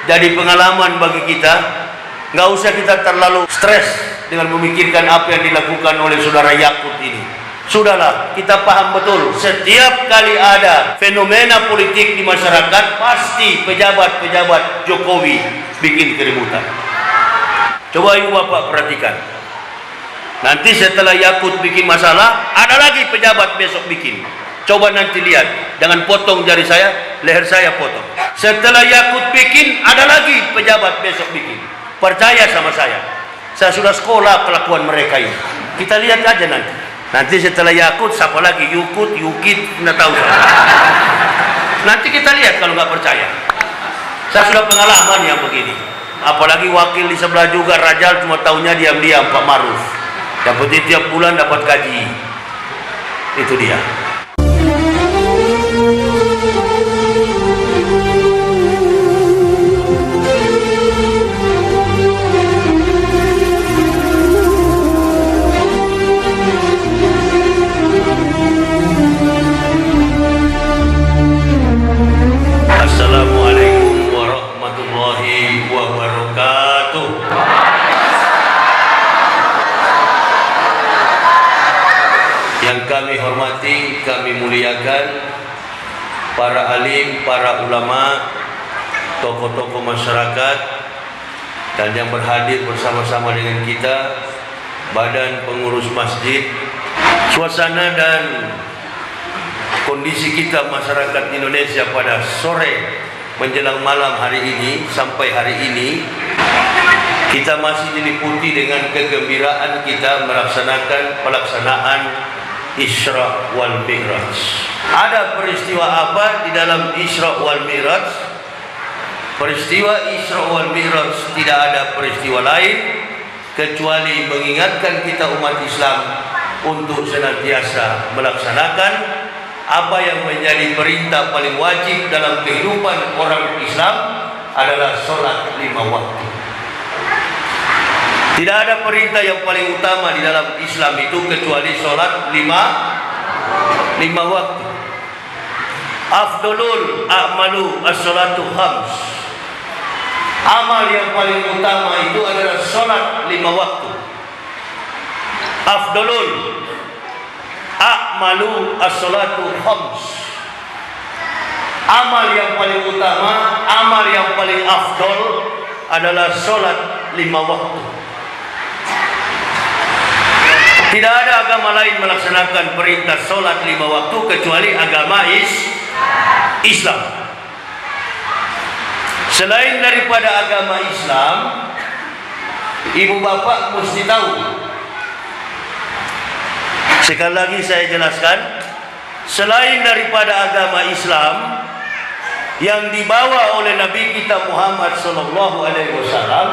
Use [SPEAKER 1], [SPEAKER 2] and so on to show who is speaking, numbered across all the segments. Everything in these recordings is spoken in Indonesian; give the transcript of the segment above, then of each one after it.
[SPEAKER 1] jadi pengalaman bagi kita. Nggak usah kita terlalu stres dengan memikirkan apa yang dilakukan oleh saudara Yakut ini. Sudahlah, kita paham betul, setiap kali ada fenomena politik di masyarakat, pasti pejabat-pejabat Jokowi bikin keributan. Coba ibu bapak perhatikan. Nanti setelah Yakut bikin masalah, ada lagi pejabat besok bikin. Coba nanti lihat, jangan potong jari saya, leher saya potong. Setelah Yakut bikin, ada lagi pejabat besok bikin. Percaya sama saya sudah sekolah kelakuan mereka ini. Kita lihat aja nanti. Nanti setelah Yakut, siapa lagi? Yukit, nggak tahu. Nanti kita lihat kalau nggak percaya. Saya sudah pengalaman yang begini. Apalagi wakil di sebelah juga, Rajal cuma tahunya diam-diam Pak Maruf. Dapat tiap bulan dapat gaji. Itu dia. Assalamualaikum warahmatullahi wabarakatuh. Yang kami hormati, kami muliakan para alim, para ulama, tokoh-tokoh masyarakat, dan yang berhadir bersama-sama dengan kita, badan pengurus masjid. Suasana dan kondisi kita masyarakat Indonesia pada sore menjelang malam hari ini sampai hari ini, kita masih diliputi dengan kegembiraan kita melaksanakan pelaksanaan Isra wal Mi'raj. Ada peristiwa apa di dalam Isra wal Mi'raj? Peristiwa Isra wal Mi'raj tidak ada peristiwa lain kecuali mengingatkan kita umat Islam untuk senantiasa melaksanakan apa yang menjadi perintah paling wajib dalam kehidupan orang Islam adalah sholat 5 waktu. Tidak ada perintah yang paling utama di dalam Islam itu kecuali sholat 5 waktu. Afdolul a'malu as-sholatu khams. Amal yang paling utama itu adalah sholat 5 waktu. Afdolul a'malu as-sholatu khams. Amal yang paling utama, amal yang paling afdol adalah sholat 5 waktu. Tidak ada agama lain melaksanakan perintah sholat 5 waktu kecuali agama Islam. Selain daripada agama Islam, ibu bapak mesti tahu. Sekali lagi saya jelaskan, selain daripada agama Islam yang dibawa oleh Nabi kita Muhammad SAW,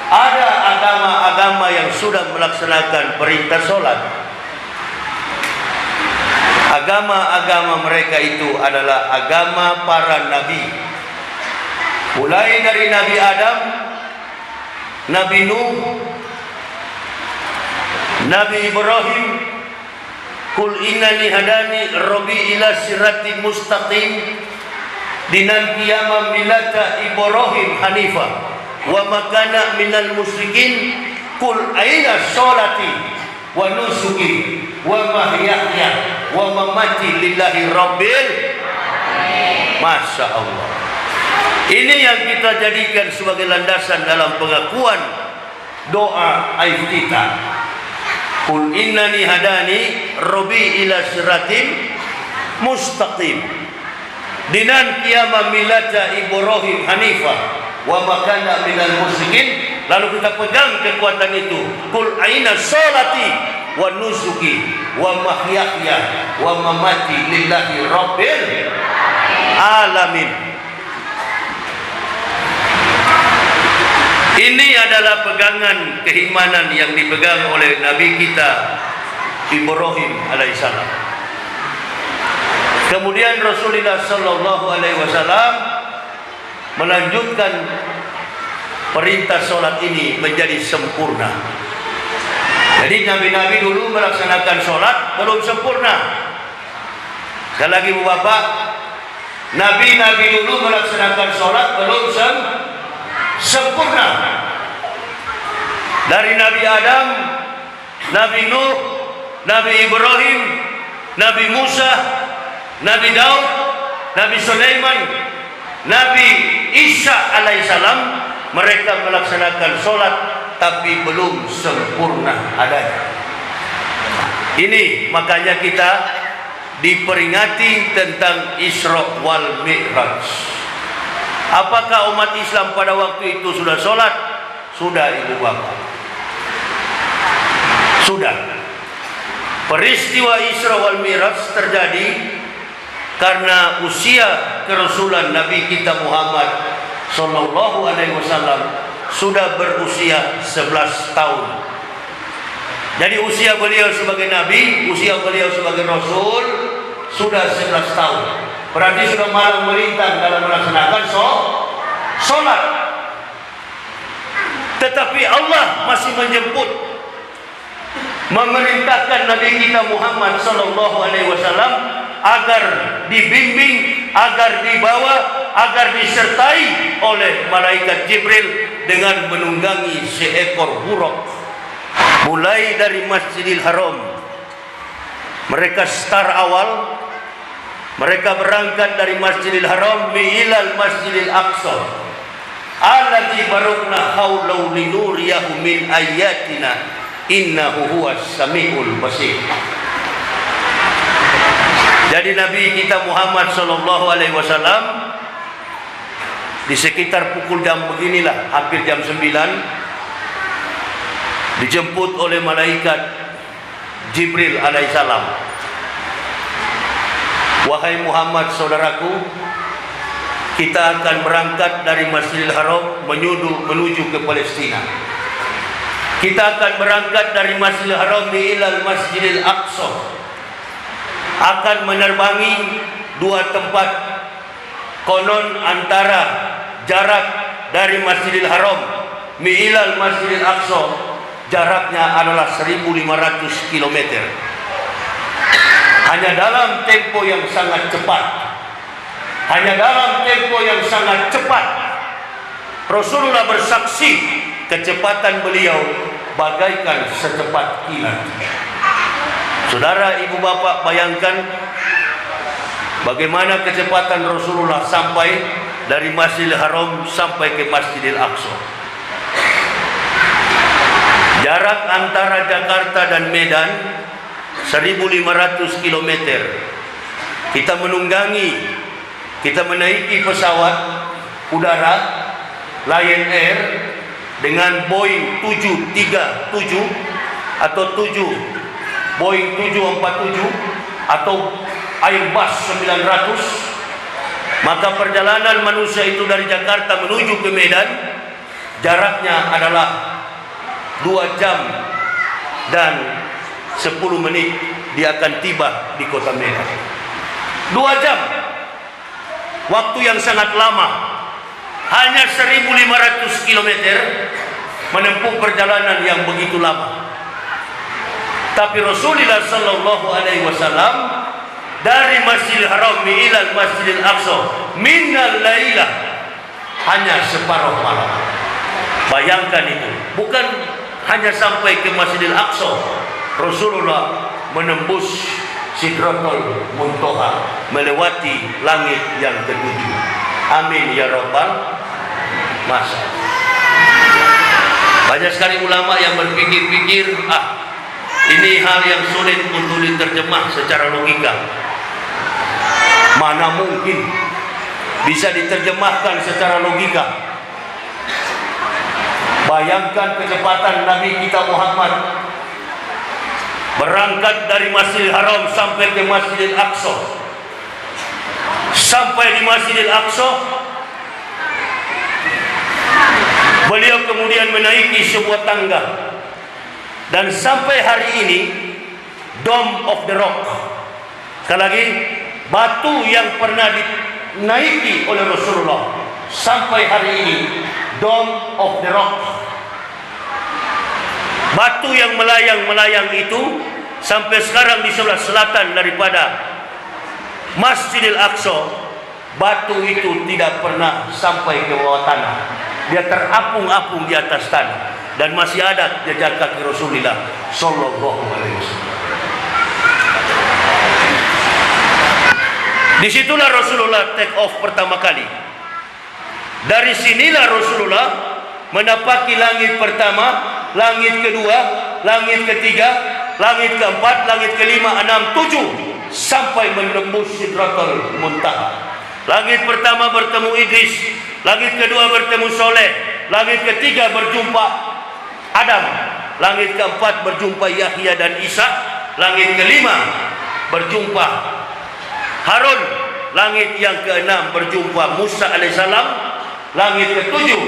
[SPEAKER 1] ada agama-agama yang sudah melaksanakan perintah sholat. Agama-agama mereka itu adalah agama para nabi. Mulai dari Nabi Adam, Nabi Nuh, Nabi Ibrahim, Qul innani hadani Rabbi ila siratin mustaqim, dinan qiyamah millata Ibrahim hanifah wa makana minal musyrikin, qul aina sholati wa nusuki wa mahyaya wa mamati lillahi rabbil alamin. Masya Allah. Ini yang kita jadikan sebagai landasan dalam pengakuan doa iftitah. Qul innani hadani rabbi ila siratin mustaqim, dinan qiyamah millata Ibrahim hanifah wa makana minal musyrikin. Lalu kita pegang kekuatan itu. Qul aina sholati wa nusuki wa mahyaya wa mamati lillahi rabbil alamin. Ini adalah pegangan keimanan yang dipegang oleh Nabi kita Ibrahim alaihissalam. Kemudian Rasulullah sallallahu alaihi wasallam melanjutkan perintah sholat ini menjadi sempurna. Jadi nabi-nabi dulu melaksanakan sholat belum sempurna. Sekali lagi Bu Bapak, nabi-nabi dulu melaksanakan sholat belum sempurna. sempurna. Dari Nabi Adam, Nabi Nuh, Nabi Ibrahim, Nabi Musa, Nabi Daud, Nabi Sulaiman, Nabi Isa alaihissalam, mereka melaksanakan sholat tapi belum sempurna adanya. Ini makanya kita diperingati tentang Isra wal Mi'raj. Apakah umat Islam pada waktu itu sudah sholat? Sudah, ibu bapak. Sudah. Peristiwa Isra wal Mi'raj terjadi karena usia kerasulan Nabi kita Muhammad sallallahu alaihi wasallam sudah berusia 11 tahun. Jadi usia beliau sebagai Nabi, usia beliau sebagai Rasul sudah 11 tahun. Berarti sudah malang melintang dalam melaksanakan sholat. Tetapi Allah masih menjemput, memerintahkan Nabi kita Muhammad sallallahu alaihi wasallam agar dibimbing, agar dibawa, agar disertai oleh malaikat Jibril dengan menunggangi seekor buruk. Mulai dari Masjidil Haram, mereka start awal, mereka berangkat dari Masjidil Haram ilal Masjidil Aqsa alladzi barakna haulahu linuriyahu min ayatina innahu huwas samiul basir. Jadi Nabi kita Muhammad sallallahu alaihi wasallam di sekitar pukul jam beginilah, hampir jam 9, dijemput oleh malaikat Jibril alaihissalam. Wahai Muhammad saudaraku, kita akan berangkat dari Masjidil Haram menuju ke Palestina. Kita akan berangkat dari Masjidil Haram ilal Masjidil Aqsa, akan menerbangi dua tempat. Konon antara jarak dari Masjidil Haram ilal Masjidil Aqsa jaraknya adalah 1.500 km. Hanya dalam tempo yang sangat cepat, Rasulullah bersaksi kecepatan beliau bagaikan secepat kilat. Saudara, ibu bapak, bayangkan bagaimana kecepatan Rasulullah sampai dari Masjidil Haram sampai ke Masjidil Aqsa. Jarak antara Jakarta dan Medan 1.500 km. Kita menunggangi, kita menaiki pesawat udara Lion Air dengan Boeing 737 atau Boeing 747 atau Airbus 900. Maka perjalanan manusia itu dari Jakarta menuju ke Medan jaraknya adalah 2 jam dan 10 menit dia akan tiba di kota Medan. 2 jam, waktu yang sangat lama. Hanya 1.500 km menempuh perjalanan yang begitu lama. Tapi Rasulullah sallallahu alaihi wasallam dari Masjidil Haram ilal Masjidil Aqsa minal lailah hanya separuh malam. Bayangkan itu, bukan hanya sampai ke Masjidil Aqsa, Rasulullah menembus Sidratul Muntaha, melewati langit yang ketujuh. Amin ya rabbal masa. Banyak sekali ulama yang berpikir-pikir, ini hal yang sulit untuk diterjemah secara logika. Mana mungkin bisa diterjemahkan secara logika? Bayangkan kecepatan Nabi kita Muhammad berangkat dari Masjidil Haram sampai ke Masjidil Aqsa. Sampai di Masjidil Aqsa, beliau kemudian menaiki sebuah tangga. Dan sampai hari ini, Dome of the Rock, sekali lagi, batu yang pernah dinaiki oleh Rasulullah, sampai hari ini, Dome of the Rock, batu yang melayang-melayang itu sampai sekarang di sebelah selatan daripada Masjidil Aqsa, batu itu tidak pernah sampai ke bawah tanah. dia terapung-apung di atas tanah, dan masih ada jejak kaki Rasulullah sallallahu alaihi wasallam. Disitulah Rasulullah take off pertama kali. Dari sinilah Rasulullah menapaki langit pertama, langit kedua, langit ketiga, langit keempat, langit kelima, enam, tujuh, sampai menembus Sidratul Muntaha. Langit pertama bertemu Idris, langit kedua bertemu Soleh, langit ketiga berjumpa Adam, langit keempat berjumpa Yahya dan Isa, langit kelima berjumpa Harun, langit yang keenam berjumpa Musa alaihissalam, langit ketujuh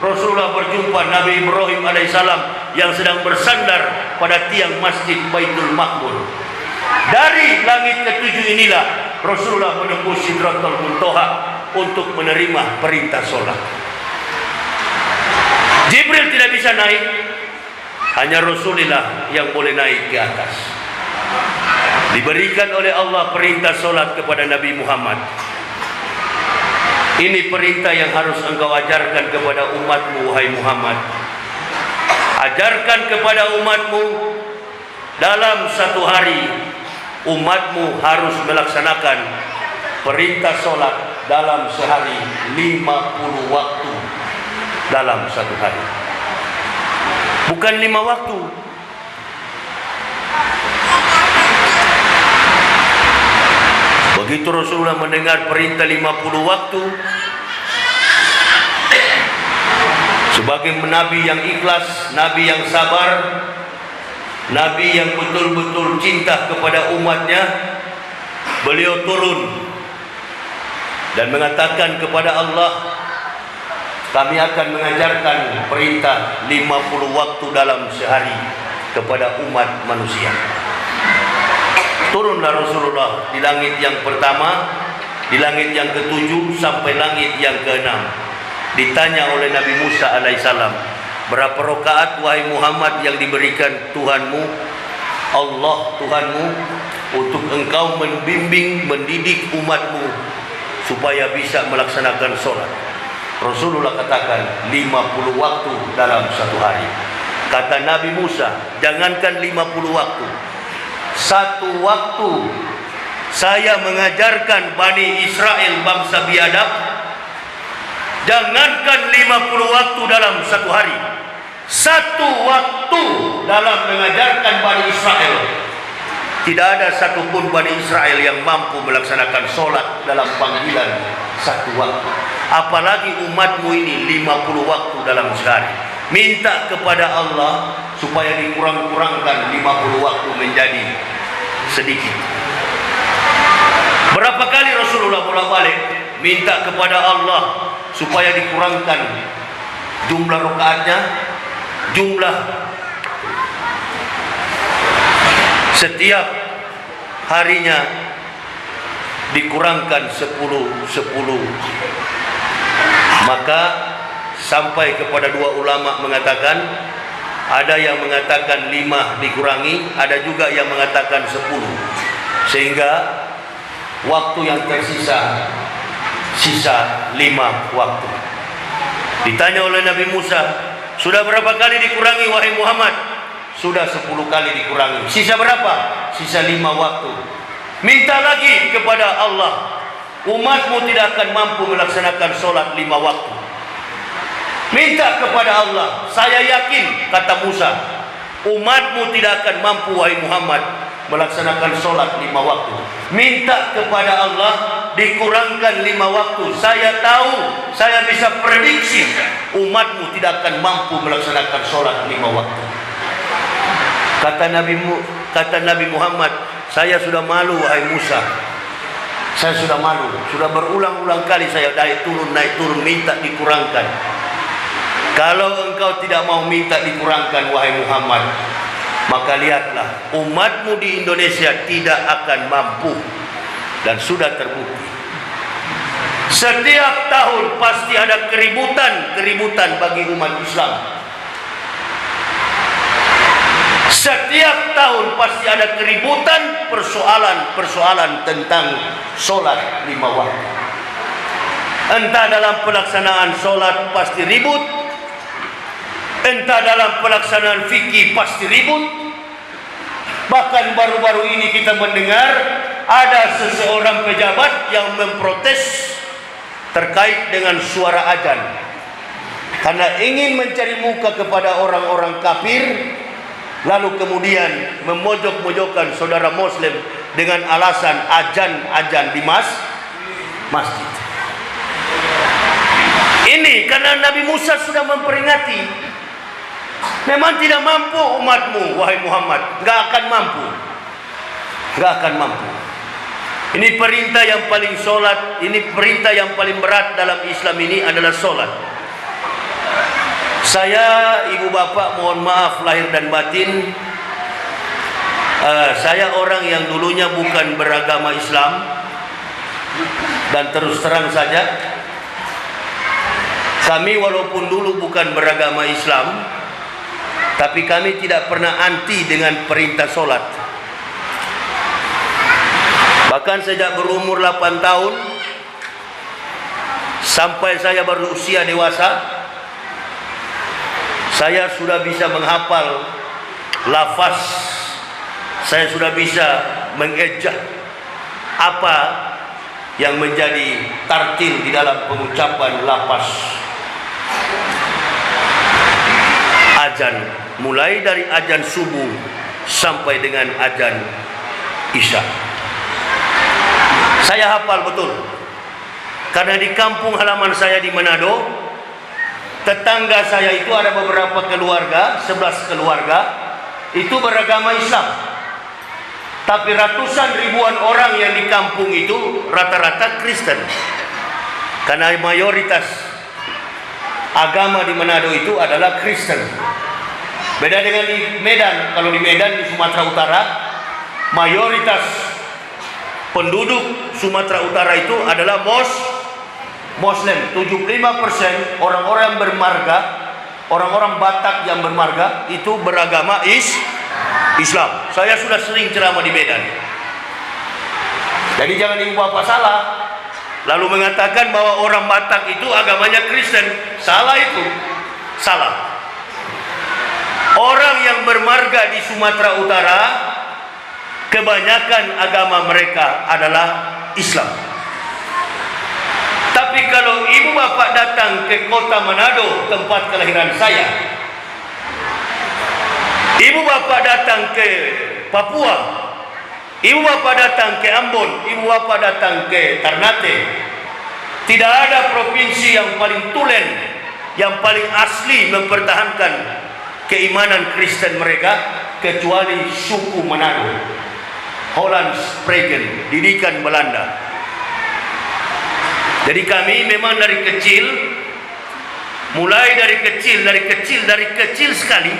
[SPEAKER 1] Rasulullah berjumpa Nabi Ibrahim alaihissalam yang sedang bersandar pada tiang masjid Baitul Maqmur. Dari langit ketujuh inilah Rasulullah menembus Sidratul Muntaha untuk menerima perintah solat. Jibril tidak bisa naik, hanya Rasulullah yang boleh naik ke atas. Diberikan oleh Allah perintah solat kepada Nabi Muhammad. Ini perintah yang harus engkau ajarkan kepada umatmu, wahai Muhammad. Ajarkan kepada umatmu dalam satu hari. Umatmu harus melaksanakan perintah solat dalam sehari 50 waktu dalam satu hari. Bukan 5 waktu. Begitu Rasulullah mendengar perintah 50 waktu, sebagai nabi yang ikhlas, nabi yang sabar, nabi yang betul-betul cinta kepada umatnya, beliau turun dan mengatakan kepada Allah, kami akan mengajarkan perintah 50 waktu dalam sehari kepada umat manusia. Turunlah Rasulullah di langit yang pertama, di langit yang ketujuh sampai langit yang keenam. Ditanya oleh Nabi Musa alaihissalam, berapa rakaat wahai Muhammad yang diberikan Tuhanmu, Allah Tuhanmu, untuk engkau membimbing, mendidik umatmu supaya bisa melaksanakan sholat? Rasulullah katakan 50 waktu dalam satu hari. Kata Nabi Musa, jangankan 50 waktu, satu waktu saya mengajarkan Bani Israel bangsa biadab, jangankan 50 waktu dalam satu hari, satu waktu dalam mengajarkan Bani Israel, tidak ada satupun Bani Israel yang mampu melaksanakan sholat dalam panggilan satu waktu. Apalagi umatmu ini 50 waktu dalam sehari. Minta kepada Allah supaya dikurang-kurangkan 50 waktu menjadi sedikit. Berapa kali Rasulullah bolak-balik minta kepada Allah supaya dikurangkan jumlah rakaatnya, jumlah setiap harinya dikurangkan 10. Maka sampai kepada dua ulama mengatakan, ada yang mengatakan 5 dikurangi, ada juga yang mengatakan 10, sehingga waktu yang tersisa sisa 5 waktu. Ditanya oleh Nabi Musa, sudah berapa kali dikurangi wahai Muhammad? Sudah 10 kali dikurangi. Sisa berapa? Sisa 5 waktu. Minta lagi kepada Allah. Umatmu tidak akan mampu melaksanakan sholat 5 waktu. Minta kepada Allah. Saya yakin, kata Musa, umatmu tidak akan mampu wahai Muhammad melaksanakan sholat 5 waktu. Minta kepada Allah dikurangkan 5 waktu. Saya tahu, saya bisa prediksi umatmu tidak akan mampu melaksanakan sholat 5 waktu. Kata Nabi Muhammad, saya sudah malu wahai Musa. Saya sudah malu. Sudah berulang-ulang kali saya naik turun minta dikurangkan. Kalau engkau tidak mau minta dikurangkan wahai Muhammad, maka lihatlah umatmu di Indonesia tidak akan mampu. Dan sudah terbukti. Setiap tahun pasti ada keributan bagi umat Islam. Setiap tahun pasti ada keributan, persoalan tentang sholat 5 waktu. Entah dalam pelaksanaan sholat pasti ribut, entah dalam pelaksanaan fikih pasti ribut. Bahkan baru-baru ini kita mendengar ada seseorang pejabat yang memprotes terkait dengan suara azan, karena ingin mencari muka kepada orang-orang kafir, lalu kemudian memojok-mojokkan saudara muslim dengan alasan azan di masjid. Ini karena Nabi Musa sudah memperingati, memang tidak mampu umatmu wahai Muhammad, enggak akan mampu. Ini perintah yang paling perintah yang paling berat dalam Islam ini adalah solat. Saya, ibu bapak, mohon maaf lahir dan batin, saya orang yang dulunya bukan beragama Islam, dan terus terang saja, kami walaupun dulu bukan beragama Islam, tapi kami tidak pernah anti dengan perintah solat. Bahkan sejak berumur 8 tahun sampai saya berusia dewasa, saya sudah bisa menghafal lafaz, saya sudah bisa mengejah apa yang menjadi tartil di dalam pengucapan lafaz azan, mulai dari azan subuh sampai dengan azan isya. Saya hafal betul, karena di kampung halaman saya di Manado, tetangga saya itu ada beberapa keluarga, 11 keluarga itu beragama Islam, tapi ratusan ribuan orang yang di kampung itu rata-rata Kristen, karena mayoritas agama di Manado itu adalah Kristen. Beda dengan di Medan. Kalau di Medan, di Sumatera Utara, mayoritas penduduk Sumatera Utara itu adalah Muslim. 75% orang-orang yang bermarga, orang-orang Batak yang bermarga itu beragama Islam. Saya sudah sering ceramah di Medan. Jadi jangan ibu bapak salah lalu mengatakan bahwa orang Batak itu agamanya Kristen. Salah itu, salah. Orang yang bermarga di Sumatera Utara, kebanyakan agama mereka adalah Islam. Tapi kalau ibu bapak datang ke kota Manado, tempat kelahiran saya, ibu bapak datang ke Papua, ibu bapak datang ke Ambon, ibu bapak datang ke Ternate, tidak ada provinsi yang paling tulen, yang paling asli mempertahankan keimanan Kristen mereka kecuali suku Manado. Holland Spregen, didikan Belanda. Jadi kami memang dari kecil, mulai dari kecil sekali,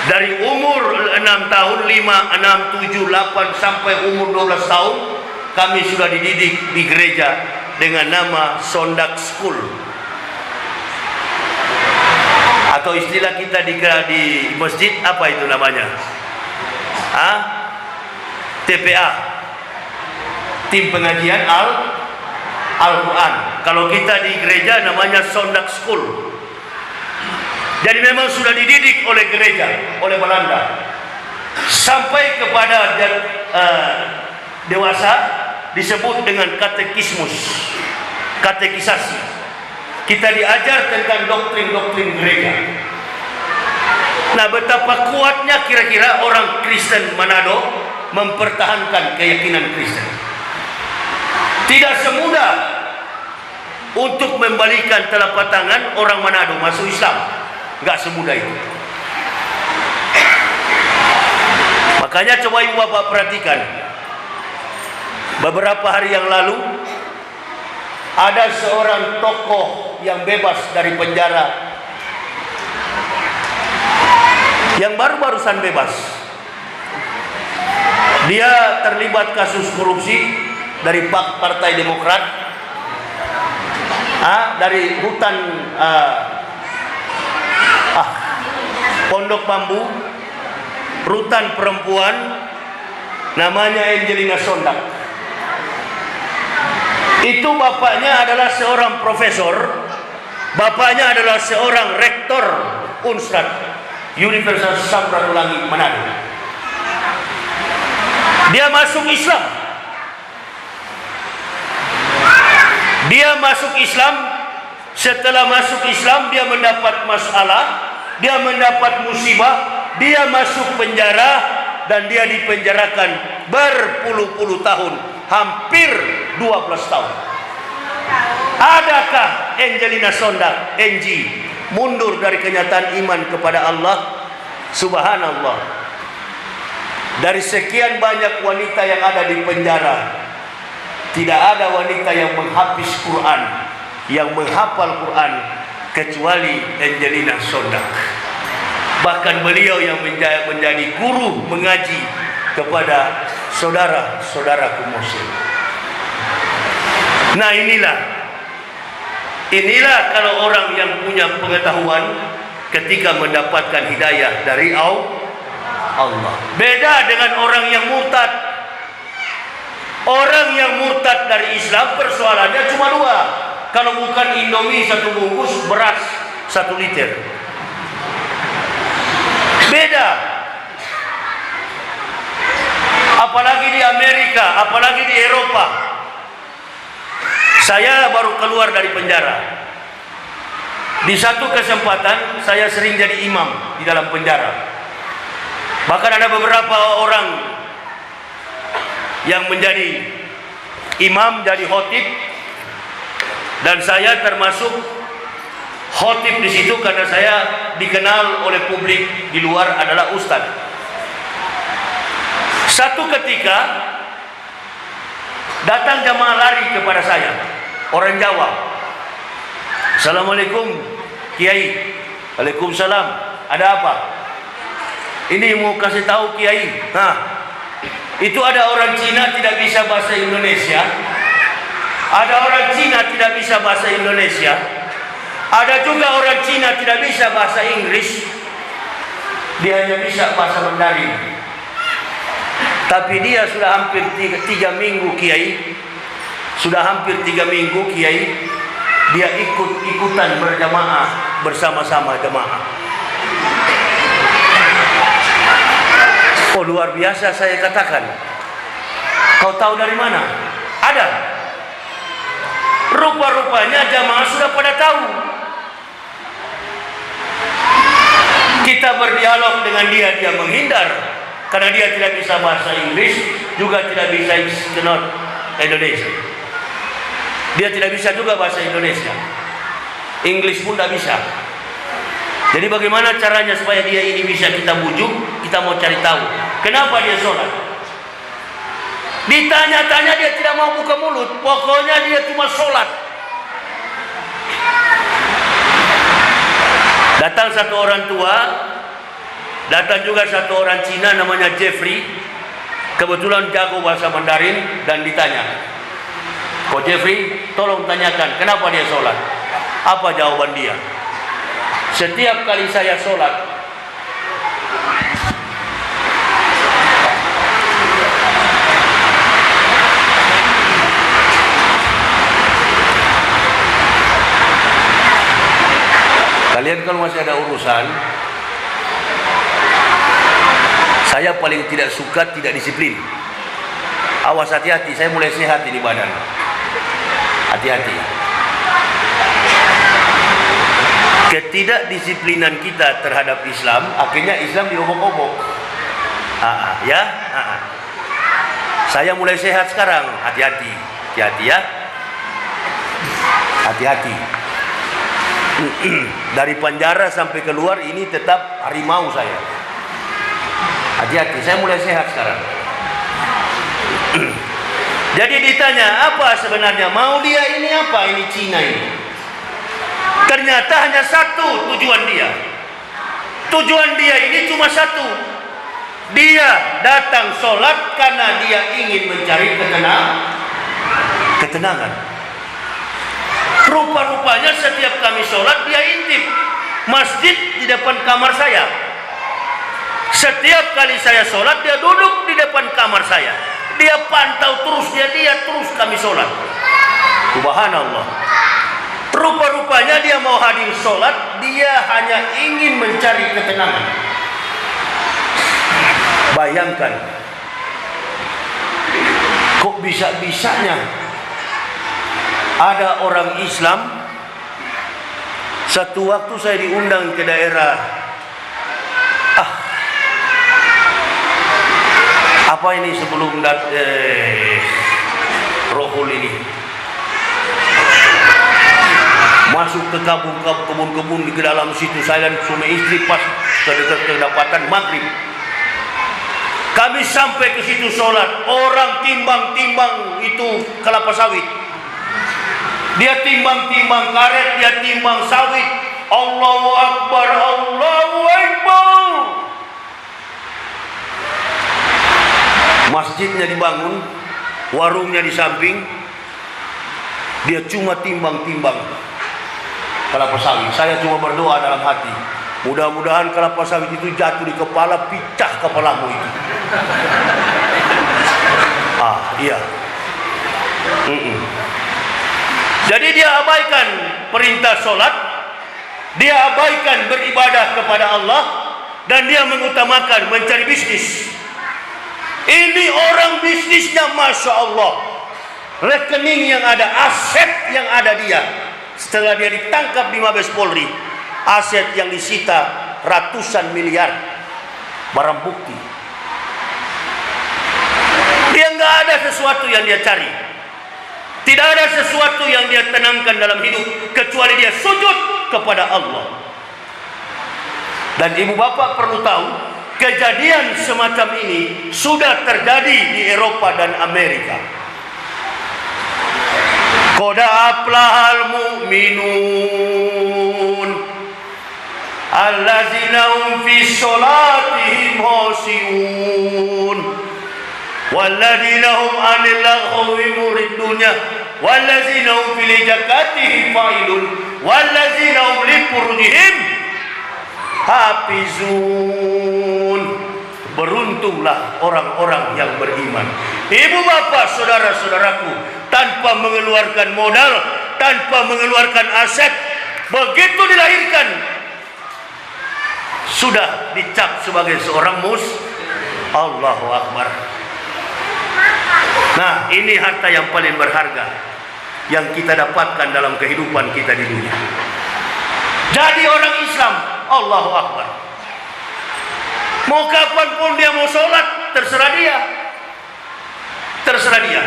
[SPEAKER 1] dari umur 6 tahun, 5, 6, 7, 8 sampai umur 12 tahun, kami sudah dididik di gereja dengan nama Sondag School, atau istilah kita di masjid apa itu namanya? TPA, tim pengajian Al-Quran. Kalau kita di gereja namanya Sondag School. Jadi memang sudah dididik oleh gereja, oleh Belanda, sampai kepada dewasa disebut dengan katekisasi. Kita diajar tentang doktrin-doktrin gereja. Nah, betapa kuatnya kira-kira orang Kristen Manado mempertahankan keyakinan Kristen. Tidak semudah untuk membalikan telapak tangan orang Manado masuk Islam. Enggak semudah itu. Makanya coba ibu bapak perhatikan, beberapa hari yang lalu ada seorang tokoh yang bebas dari penjara, yang baru-barusan bebas. Dia terlibat kasus korupsi dari Partai Demokrat, dari hutan Pondok Bambu, rutan perempuan, namanya Angelina Sondag. Itu bapaknya adalah seorang profesor, bapaknya adalah seorang rektor Unsrat Universitas Samratulangi Manado. Dia masuk Islam. Dia masuk Islam. Setelah masuk Islam, dia mendapat masalah, dia mendapat musibah, dia masuk penjara, dan dia dipenjarakan berpuluh-puluh tahun, hampir 12 tahun. Adakah Angelina Sondak, Angie, mundur dari kenyataan iman kepada Allah? Subhanallah. Dari sekian banyak wanita yang ada di penjara, tidak ada wanita yang menghafis Quran, yang menghafal Quran, kecuali Angelina Sondak. Bahkan beliau yang menjadi guru mengaji kepada saudara-saudaraku muslim. Nah, inilah kalau orang yang punya pengetahuan ketika mendapatkan hidayah dari Allah. Beda dengan orang yang murtad. Orang yang murtad dari Islam persoalannya cuma dua. Kalau bukan Indomie 1 bungkus, beras 1 liter. Beda. Apalagi di Amerika, apalagi di Eropa. Saya baru keluar dari penjara. Di satu kesempatan saya sering jadi imam di dalam penjara. Bahkan ada beberapa orang yang menjadi imam, jadi khotib, dan saya termasuk khotib di situ karena saya dikenal oleh publik di luar adalah ustaz. Satu ketika datang jamaah lari kepada saya, orang Jawa. Assalamualaikum Kiai. Waalaikumsalam. Ada apa? Ini mau kasih tahu Kiai. Nah, itu ada orang Cina tidak bisa bahasa Indonesia. Ada orang Cina tidak bisa bahasa Indonesia. Ada juga orang Cina tidak bisa bahasa Inggris. Dia hanya bisa bahasa Mandarin. Tapi dia sudah hampir 3 minggu Kiai. Sudah hampir 3 minggu Kiai. Dia ikutan berjamaah bersama-sama jamaah. Oh, luar biasa, saya katakan. Kau tahu dari mana? Ada. Rupa-rupanya jamaah sudah pada tahu. Kita berdialog dengan dia, dia menghindar karena dia tidak bisa bahasa Inggris, juga tidak bisa Indonesia. Dia tidak bisa juga bahasa Indonesia. Inggris pun tidak bisa. Jadi bagaimana caranya supaya dia ini bisa kita bujuk? Kita mau cari tahu kenapa dia sholat. Ditanya-tanya dia tidak mau buka mulut. Pokoknya dia cuma sholat. Datang satu orang tua, datang juga satu orang Cina namanya Jeffrey. Kebetulan jago bahasa Mandarin, dan ditanya, "Kok Jeffrey, tolong tanyakan kenapa dia sholat." Apa jawaban dia? Setiap kali saya sholat, kalian kalau masih ada urusan, saya paling tidak suka tidak disiplin. Awas, hati-hati, saya mulai sehat ini badan. Hati-hati. Ketidakdisiplinan kita terhadap Islam, akhirnya Islam diobok-obok. Ya. Saya mulai sehat sekarang. Hati-hati, hati-hati ya. Hati-hati. Dari penjara sampai keluar ini tetap harimau saya. Hati-hati, saya mulai sehat sekarang. Jadi ditanya, apa sebenarnya mau dia ini apa? Ini Cina ini. Ternyata hanya satu tujuan dia. Tujuan dia ini cuma satu. Dia datang sholat karena dia ingin mencari ketenangan. Rupa-rupanya setiap kami sholat dia intip masjid di depan kamar saya. Setiap kali saya sholat dia duduk di depan kamar saya. Dia pantau terus, dia lihat terus kami sholat. Subhanallah. Rupa-rupanya dia mau hadir sholat, dia hanya ingin mencari ketenangan. Bayangkan, kok bisa-bisanya ada orang Islam. Satu waktu saya diundang ke daerah apa ini sebelum Rohul ini, masuk ke kebun-kebun di dalam situ. Saya dan suami istri pas kedapatan maghrib, kami sampai ke situ sholat. Orang timbang-timbang itu kelapa sawit, dia timbang-timbang karet, dia timbang sawit. Allahu Akbar, Allahu Akbar. Masjidnya dibangun, warungnya di samping, dia cuma timbang-timbang kelapa sawit. Saya cuma berdoa dalam hati, mudah-mudahan kelapa sawit itu jatuh di kepala, pecah kepalamu itu. Iya. Jadi dia abaikan perintah sholat, dia abaikan beribadah kepada Allah, dan dia mengutamakan mencari bisnis. Ini orang bisnisnya Masya Allah, rekening yang ada, aset yang ada dia. Setelah dia ditangkap di Mabes Polri, aset yang disita ratusan miliar, barang bukti. Dia nggak ada sesuatu yang dia cari, tidak ada sesuatu yang dia tenangkan dalam hidup kecuali dia sujud kepada Allah. Dan ibu bapak perlu tahu, kejadian semacam ini sudah terjadi di Eropa dan Amerika. Qad aflahal mu'minun allazina hum fi sholatihim khashi'un walladzina hum 'anil laghwi muridun walladzina hum fil zakatihim fa'ilun walladzina hum li furujihim hafizun. Beruntunglah orang-orang yang beriman. Ibu bapak, saudara-saudaraku, tanpa mengeluarkan modal, tanpa mengeluarkan aset, begitu dilahirkan sudah dicap sebagai seorang Allahu Akbar. Nah, ini harta yang paling berharga yang kita dapatkan dalam kehidupan kita di dunia. Jadi orang Islam, Allahu Akbar. Mau kapanpun dia mau sholat, terserah dia. Terserah dia.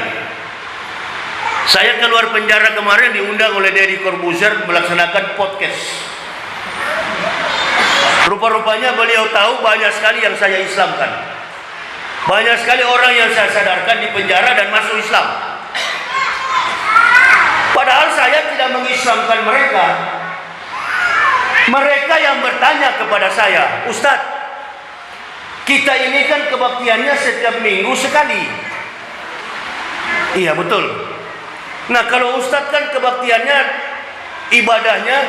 [SPEAKER 1] Saya keluar penjara kemarin diundang oleh Deddy Corbuzier melaksanakan podcast. Rupa-rupanya beliau tahu banyak sekali yang saya Islamkan. Banyak sekali orang yang saya sadarkan di penjara dan masuk Islam. Padahal saya tidak mengislamkan mereka. Mereka yang bertanya kepada saya, Ustadz, kita ini kan kebaktiannya setiap minggu sekali. Iya betul. Nah kalau Ustadz kan kebaktiannya, ibadahnya,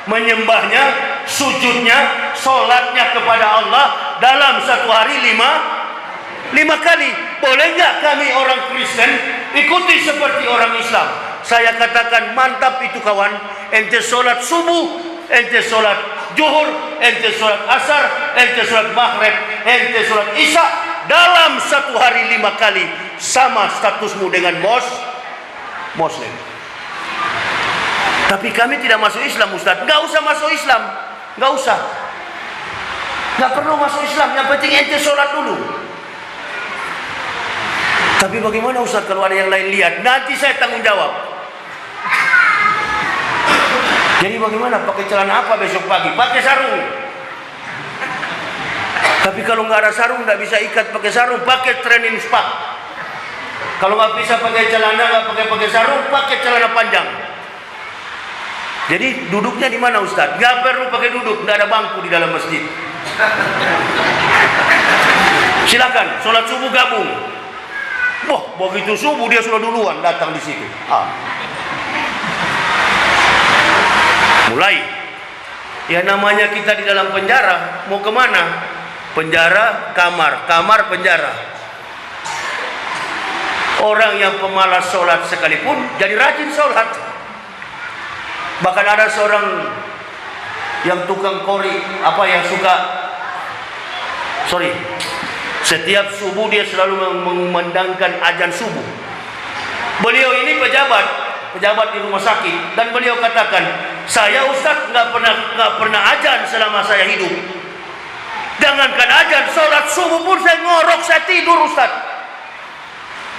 [SPEAKER 1] menyembahnya, sujudnya, sholatnya kepada Allah dalam satu hari lima kali. Boleh nggak kami orang Kristen ikuti seperti orang Islam? Saya katakan mantap itu kawan. Ente sholat subuh, ente sholat Zuhur, ente sholat asar, ente sholat maghrib, ente sholat isya dalam satu hari 5 kali, sama statusmu dengan Muslim. Tapi kami tidak masuk Islam, Ustaz. Nggak usah masuk Islam, nggak usah, nggak perlu masuk Islam. Yang penting ente sholat dulu. Tapi bagaimana Ustaz kalau ada yang lain lihat? Nanti saya tanggung jawab. Jadi bagaimana? Pakai celana apa besok pagi? Pakai sarung. Tapi kalau nggak ada sarung, nggak bisa ikat pakai sarung, pakai training spak. Kalau nggak bisa pakai celana, nggak pakai sarung, pakai celana panjang. Jadi duduknya di mana Ustaz? Nggak perlu pakai duduk, nggak ada bangku di dalam masjid. Silakan, sholat subuh gabung. Wah, begitu subuh dia sudah duluan datang di situ. Mulai, ya namanya kita di dalam penjara, mau kemana? Penjara, kamar, kamar, penjara. Orang yang pemalas sholat sekalipun jadi rajin sholat. Bahkan ada seorang yang tukang kori, yang suka, setiap subuh dia selalu mengumandangkan azan subuh. Beliau ini pejabat di rumah sakit, dan beliau katakan, saya Ustaz nggak pernah azan selama saya hidup. Jangankan azan, sholat subuh pun saya ngorok, saya tidur Ustaz.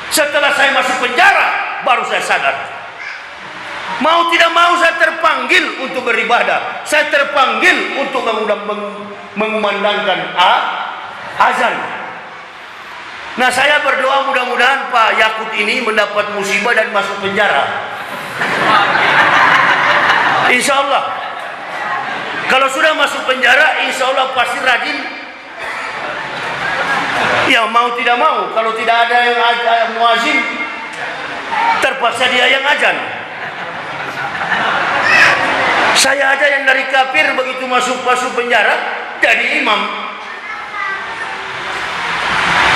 [SPEAKER 1] Setelah saya masuk penjara, baru saya sadar. Mau tidak mau saya terpanggil untuk beribadah. Saya terpanggil untuk mengumandangkan azan. Nah, saya berdoa mudah-mudahan Pak Yakut ini mendapat musibah dan masuk penjara. Insya Allah. Kalau sudah masuk penjara, insya Allah pasti rajin. Ya mau tidak mau, kalau tidak ada yang muazin, terpaksa dia yang azan. Saya aja yang dari kafir begitu masuk penjara jadi imam.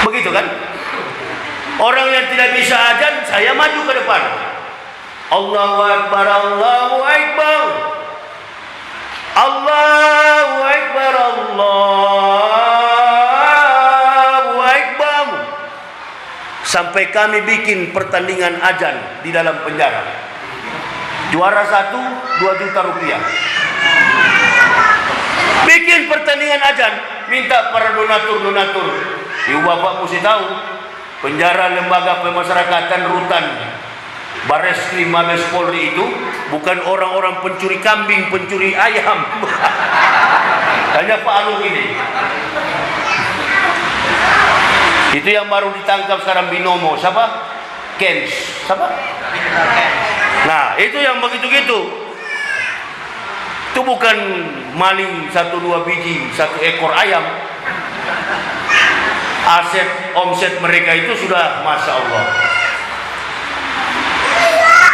[SPEAKER 1] Begitu kan? Orang yang tidak bisa azan, saya maju ke depan. Allahu Akbar, Allahu Akbar. Allahu Akbar, Allahu Akbar. Sampai kami bikin pertandingan azan di dalam penjara. Juara 1, 2 juta rupiah. Bikin pertandingan azan, minta para donatur. Ibu bapak mesti tahu, penjara lembaga pemasyarakatan rutan Bareskrim Mabes Polri itu bukan orang-orang pencuri kambing, pencuri ayam. Hanya Pak Alung ini. Itu yang baru ditangkap sekarang binomo, siapa? Kens, siapa? Nah, itu yang begitu-gitu. Itu bukan maling 1-2 biji, 1 ekor ayam. Omset mereka itu sudah Masya Allah.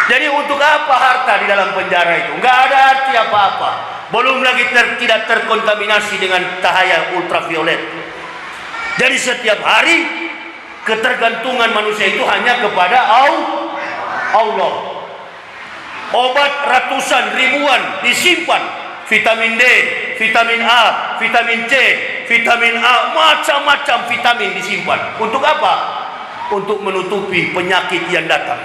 [SPEAKER 1] Jadi untuk apa harta di dalam penjara itu? Nggak ada arti apa-apa. Belum lagi tidak terkontaminasi dengan cahaya ultraviolet. Jadi setiap hari ketergantungan manusia itu hanya kepada Allah. Obat ratusan ribuan disimpan, vitamin D, vitamin A, vitamin C, vitamin A, macam-macam vitamin disimpan. Untuk apa? Untuk menutupi penyakit yang datang.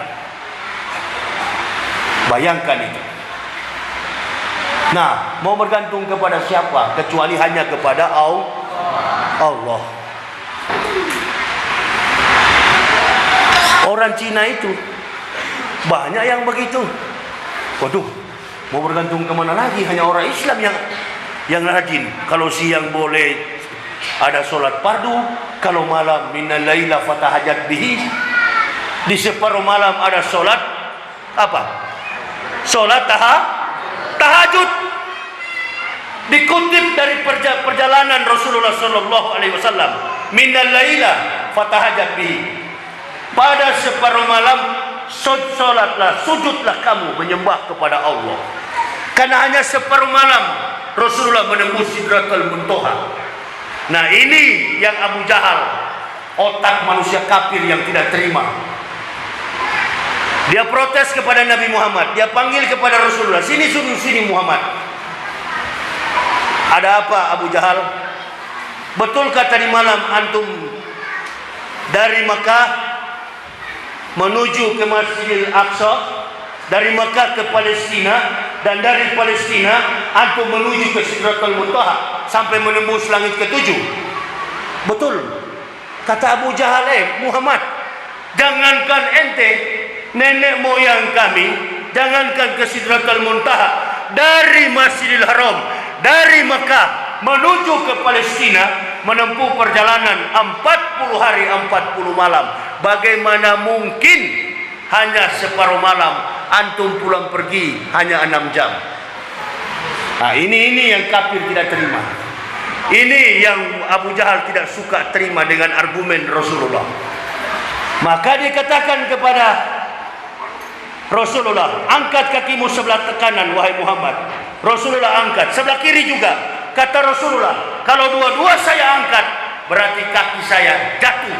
[SPEAKER 1] Bayangkan itu. Nah, mau bergantung kepada siapa? Kecuali hanya kepada Allah. Orang Cina itu banyak yang begitu. Waduh, mau bergantung kemana lagi? Hanya orang Islam yang rajin. Kalau siang boleh ada sholat fardu, kalau malam minal laila fatahajat bihi. Di separuh malam ada sholat apa? Sholat tahajud. Dikutip dari perjalanan Rasulullah Sallallahu Alaihi Wasallam, minal laila fatahajat bihi. Pada separuh malam sholatlah, sujudlah kamu menyembah kepada Allah. Karena hanya separuh malam Rasulullah menembus Sidratul Muntaha. Nah, ini yang Abu Jahal, otak manusia kafir yang tidak terima. Dia protes kepada Nabi Muhammad. Dia panggil kepada Rasulullah, sini Muhammad. Ada apa Abu Jahal? Betulkah tadi malam antum dari Makkah menuju ke Masjidil Aqsa, dari Makkah ke Palestina, dan dari Palestina antum menuju ke Sidratul Muntaha sampai menembus langit ke-7? Betul. Kata Abu Jahal, Muhammad, jangankan ente, nenek moyang kami, jangankan ke Sidratul Muntaha, dari Masjidil Haram, dari Makkah menuju ke Palestina menempuh perjalanan 40 hari 40 malam. Bagaimana mungkin hanya separuh malam antum pulang pergi hanya 6 jam? Nah, ini yang kafir tidak terima. Ini yang Abu Jahal tidak suka terima dengan argumen Rasulullah. Maka dia katakan kepada Rasulullah, angkat kakimu sebelah kanan wahai Muhammad. Rasulullah angkat, sebelah kiri juga. Kata Rasulullah, kalau dua-dua saya angkat, berarti kaki saya jatuh.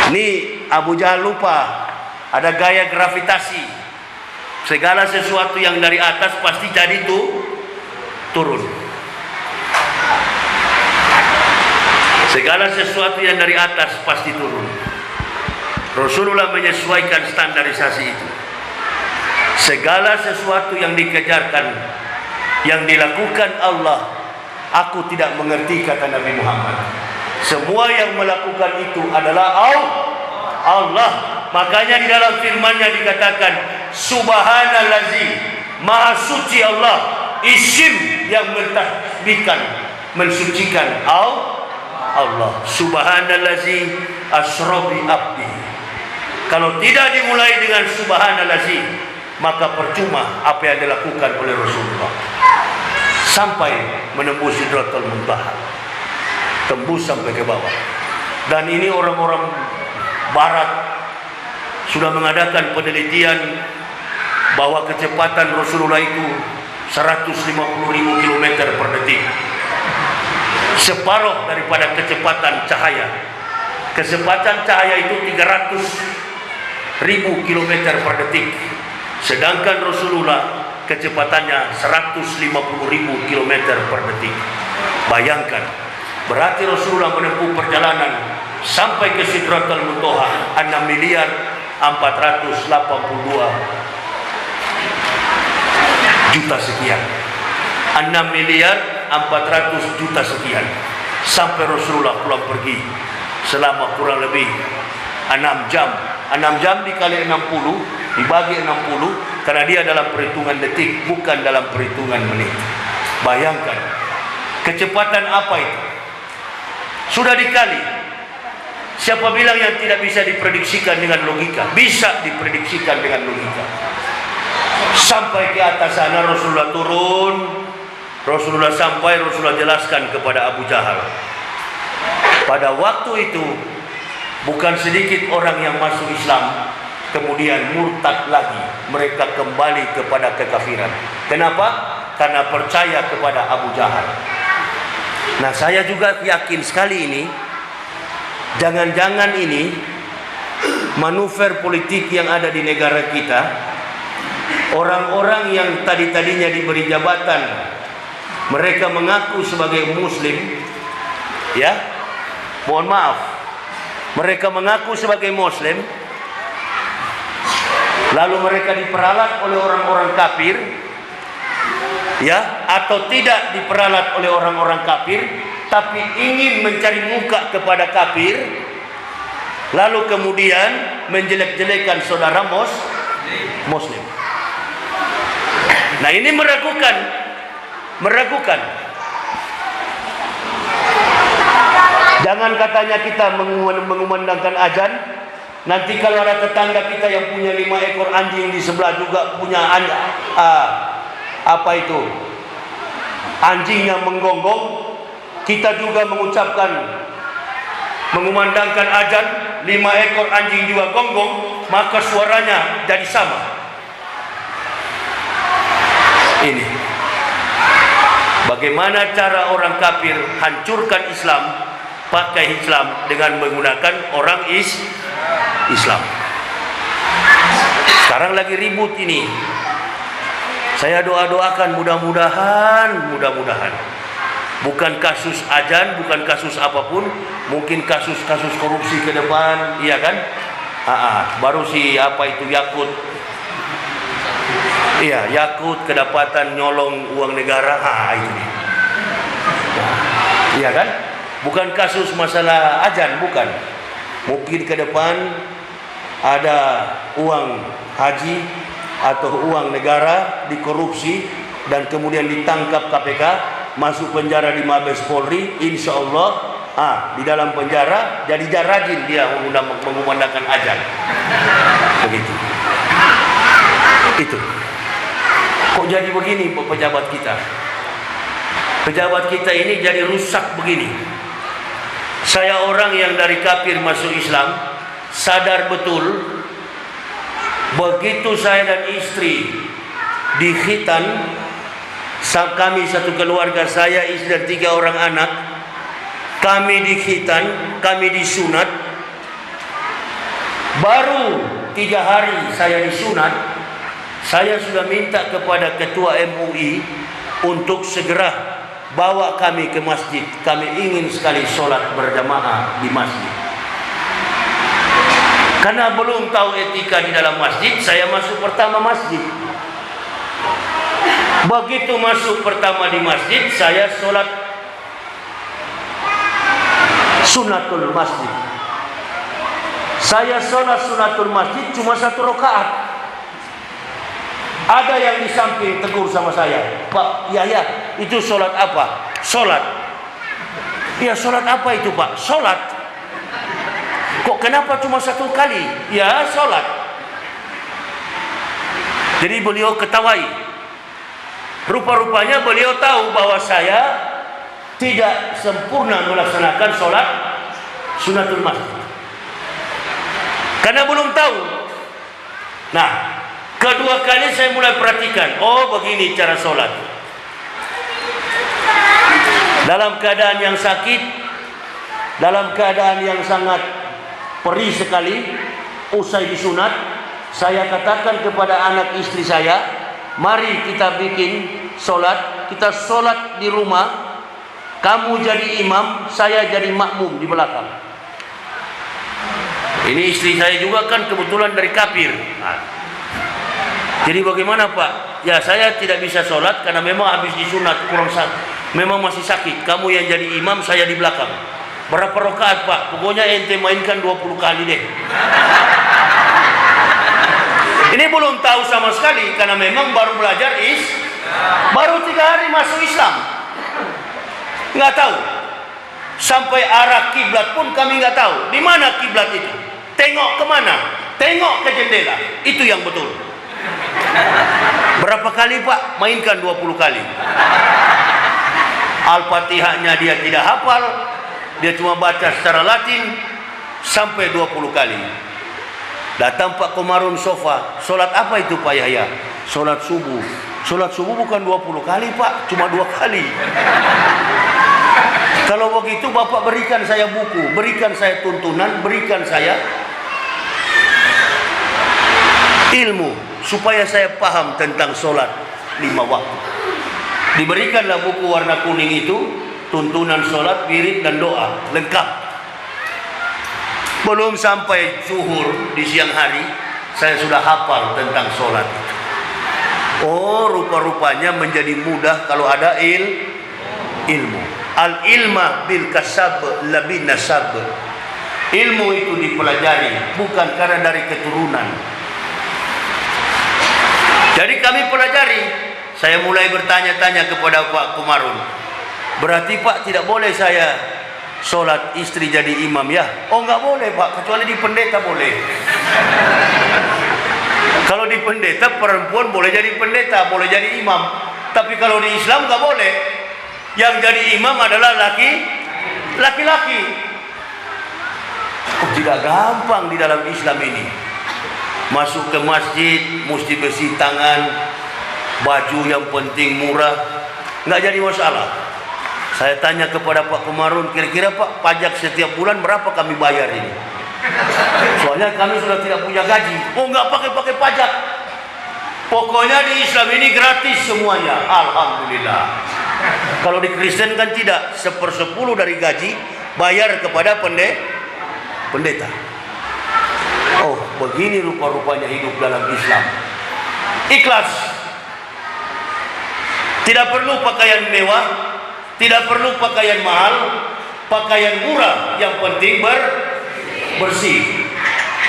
[SPEAKER 1] Ini Abu Jahal lupa ada gaya gravitasi. Segala sesuatu yang dari atas pasti jadi turun. Segala sesuatu yang dari atas pasti turun. Rasulullah menyesuaikan standarisasi itu. Segala sesuatu yang dikejarkan, yang dilakukan Allah, aku tidak mengerti, kata Nabi Muhammad. Semua yang melakukan itu adalah Allah. Makanya di dalam firman-Nya dikatakan, Subhanallazi, Maha Suci Allah, isim yang mentasbihkan, mensucikan Allah. Subhanallazi asra bi abdi. Kalau tidak dimulai dengan Subhanallazi, maka percuma apa yang dilakukan oleh Rasulullah. Sampai menembus Sidratul Muntaha, tembus sampai ke bawah. Dan ini orang-orang Barat sudah mengadakan penelitian bahwa kecepatan Rasulullah itu 150.000 km per detik, separuh daripada kecepatan cahaya. Kecepatan cahaya itu 300.000 km per detik, sedangkan Rasulullah kecepatannya 150.000 km per detik. Bayangkan, berarti Rasulullah menempuh perjalanan sampai ke Sidratul Muntaha 6.482.000.000 sekian. 6.400.000.000 sekian. Sampai Rasulullah pulang pergi selama kurang lebih 6 jam. 6 jam dikali 60 dibagi 60, karena dia dalam perhitungan detik, bukan dalam perhitungan menit. Bayangkan, kecepatan apa itu? Sudah dikali. Siapa bilang yang tidak bisa diprediksikan dengan logika? Bisa diprediksikan dengan logika. Sampai ke atas sana Rasulullah turun, Rasulullah sampai, Rasulullah jelaskan kepada Abu Jahal. Pada waktu itu bukan sedikit orang yang masuk Islam kemudian murtad lagi, mereka kembali kepada kekafiran. Kenapa? Karena percaya kepada Abu Jahal. Nah, saya juga yakin sekali ini, jangan-jangan ini manuver politik yang ada di negara kita, orang-orang yang tadinya diberi jabatan, mereka mengaku sebagai muslim, ya, mohon maaf, mereka mengaku sebagai muslim, lalu mereka diperalat oleh orang-orang kafir, ya, atau tidak diperalat oleh orang-orang kafir, tapi ingin mencari muka kepada kafir, lalu kemudian menjelek-jelekan saudara muslim. Nah, ini meragukan. Jangan katanya kita mengumandangkan azan, nanti kalau ada tetangga kita yang punya 5 ekor anjing di sebelah juga punya anjingnya menggonggong, kita juga mengumandangkan azan, 5 ekor anjing juga gonggong, maka suaranya jadi sama. Ini bagaimana cara orang kafir hancurkan Islam, pakai Islam dengan menggunakan orang Islam. Sekarang lagi ribut ini. Saya doakan mudah-mudahan bukan kasus azan, bukan kasus apapun, mungkin kasus-kasus korupsi ke depan, iya kan? Baru Yakut. Iya, Yakut kedapatan nyolong uang negara, itu dia. Iya kan? Bukan kasus masalah azan, bukan. Mungkin ke depan ada uang haji atau uang negara dikorupsi dan kemudian ditangkap KPK, masuk penjara di Mabes Polri, insya Allah di dalam penjara jadi rajin dia mengumandangkan azan. Begitu. Itu. Kok jadi begini pejabat kita? Pejabat kita ini jadi rusak begini. Saya orang yang dari kafir masuk Islam, sadar betul begitu saya dan istri dikhitan, kami satu keluarga, saya, istri dan 3 orang anak, kami dikhitan, kami disunat, Baru 3 hari saya disunat, saya sudah minta kepada Ketua MUI untuk segera bawa kami ke masjid. Kami ingin sekali sholat berjamaah di masjid. Karena belum tahu etika di dalam masjid, saya masuk pertama masjid. Begitu masuk pertama di masjid, saya sholat sunatul masjid. Saya sholat sunatul masjid cuma 1 rakaat. Ada yang di samping tegur sama saya, Pak, ya itu sholat apa? Sholat. Ya, sholat apa itu, Pak? Sholat. Kok kenapa cuma 1 kali? Ya, sholat. Jadi beliau ketawai. Rupa-rupanya beliau tahu bahwa saya tidak sempurna melaksanakan sholat sunatul masjid. Karena belum tahu. Nah, kedua kali saya mulai perhatikan. Oh, begini cara sholat. Dalam keadaan yang sakit, dalam keadaan yang sangat perih sekali, usai disunat, saya katakan kepada anak istri saya, mari kita bikin sholat. Kita sholat di rumah. Kamu jadi imam, saya jadi makmum di belakang. Ini istri saya juga kan kebetulan dari kafir. Nah, jadi bagaimana, Pak? Ya, saya tidak bisa sholat karena memang habis disunat, kurang sakit. Memang masih sakit. Kamu yang jadi imam, saya di belakang. Berapa rakaat, Pak? Pokoknya ente mainkan 20 kali deh. Ini belum tahu sama sekali karena memang baru belajar baru 3 hari masuk Islam. Nggak tahu. Sampai arah kiblat pun kami nggak tahu. Di mana kiblat itu? Tengok kemana? Tengok ke jendela. Itu yang betul. Berapa kali, Pak? Mainkan 20 kali. Al-Fatihahnya dia tidak hafal. Dia cuma baca secara Latin sampai 20 kali. Datang Pak Komarun Sofa. Sholat apa itu, Pak Yahya? Sholat subuh. Sholat subuh bukan 20 kali, Pak. Cuma 2 kali. Kalau begitu Bapak berikan saya buku, berikan saya tuntunan, berikan saya ilmu supaya saya paham tentang sholat 5 waktu. Diberikanlah buku warna kuning itu, tuntunan sholat, wirid dan doa, lengkap. Belum sampai zuhur di siang hari, saya sudah hafal tentang sholat itu. Oh, rupa-rupanya menjadi mudah kalau ada ilmu. Al-ilma bil kasab labin nasab. Ilmu itu dipelajari bukan karena dari keturunan. Jadi kami pelajari. Saya mulai bertanya-tanya kepada Pak Komarun. Berarti Pak tidak boleh saya sholat istri jadi imam ya? Oh, nggak boleh, Pak, kecuali di pendeta boleh. Kalau di pendeta perempuan boleh jadi pendeta, boleh jadi imam. Tapi kalau di Islam nggak boleh. Yang jadi imam adalah laki-laki. Oh, tidak gampang di dalam Islam ini. Masuk ke masjid mesti bersih tangan, baju yang penting murah, nggak jadi masalah. Saya tanya kepada Pak Komarun, kira-kira Pak, pajak setiap bulan berapa kami bayar ini? Soalnya kami sudah tidak punya gaji. Oh, nggak pakai pajak. Pokoknya di Islam ini gratis semuanya. Alhamdulillah. Kalau di Kristen kan tidak, 1/10 dari gaji bayar kepada pendeta. Oh, begini rupa-rupanya hidup dalam Islam. Ikhlas. Tidak perlu pakaian mewah, tidak perlu pakaian mahal, pakaian murah, yang penting bersih.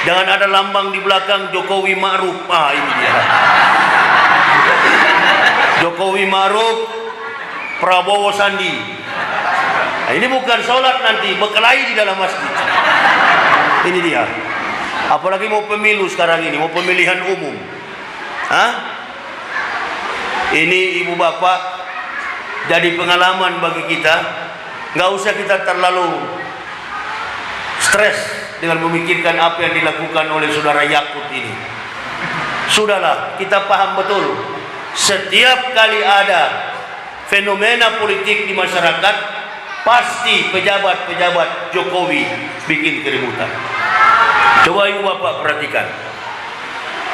[SPEAKER 1] Jangan ada lambang di belakang Jokowi Ma'ruf. Ah, ini dia. Jokowi Ma'ruf, Prabowo Sandi. Nah, ini bukan sholat nanti, berkelahi di dalam masjid. Ini dia. Apalagi mau pemilu sekarang ini, mau pemilihan umum. Ini ibu bapak jadi pengalaman bagi kita. Nggak usah kita terlalu stres dengan memikirkan apa yang dilakukan oleh saudara Yakut ini. Sudahlah, kita paham betul. Setiap kali ada fenomena politik di masyarakat, pasti pejabat-pejabat Jokowi bikin keributan. Coba ibu bapak perhatikan.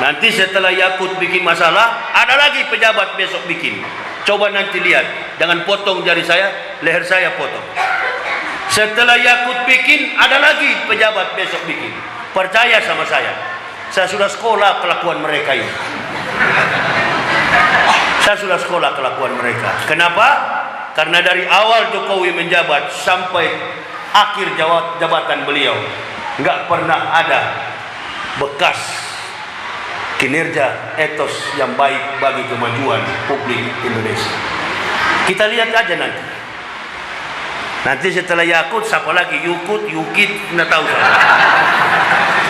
[SPEAKER 1] Nanti setelah Yakut bikin masalah, ada lagi pejabat besok bikin. Coba nanti lihat, jangan potong jari saya, leher saya potong. Setelah Yakut bikin, ada lagi pejabat besok bikin. Percaya sama saya sudah sekolah kelakuan mereka ini. Saya sudah sekolah kelakuan mereka. Kenapa? Karena dari awal Jokowi menjabat sampai akhir jabatan beliau, nggak pernah ada bekas kinerja etos yang baik bagi kemajuan publik Indonesia. Kita lihat aja nanti. Nanti setelah Yakut, siapa lagi? Yukit, nggak tahu.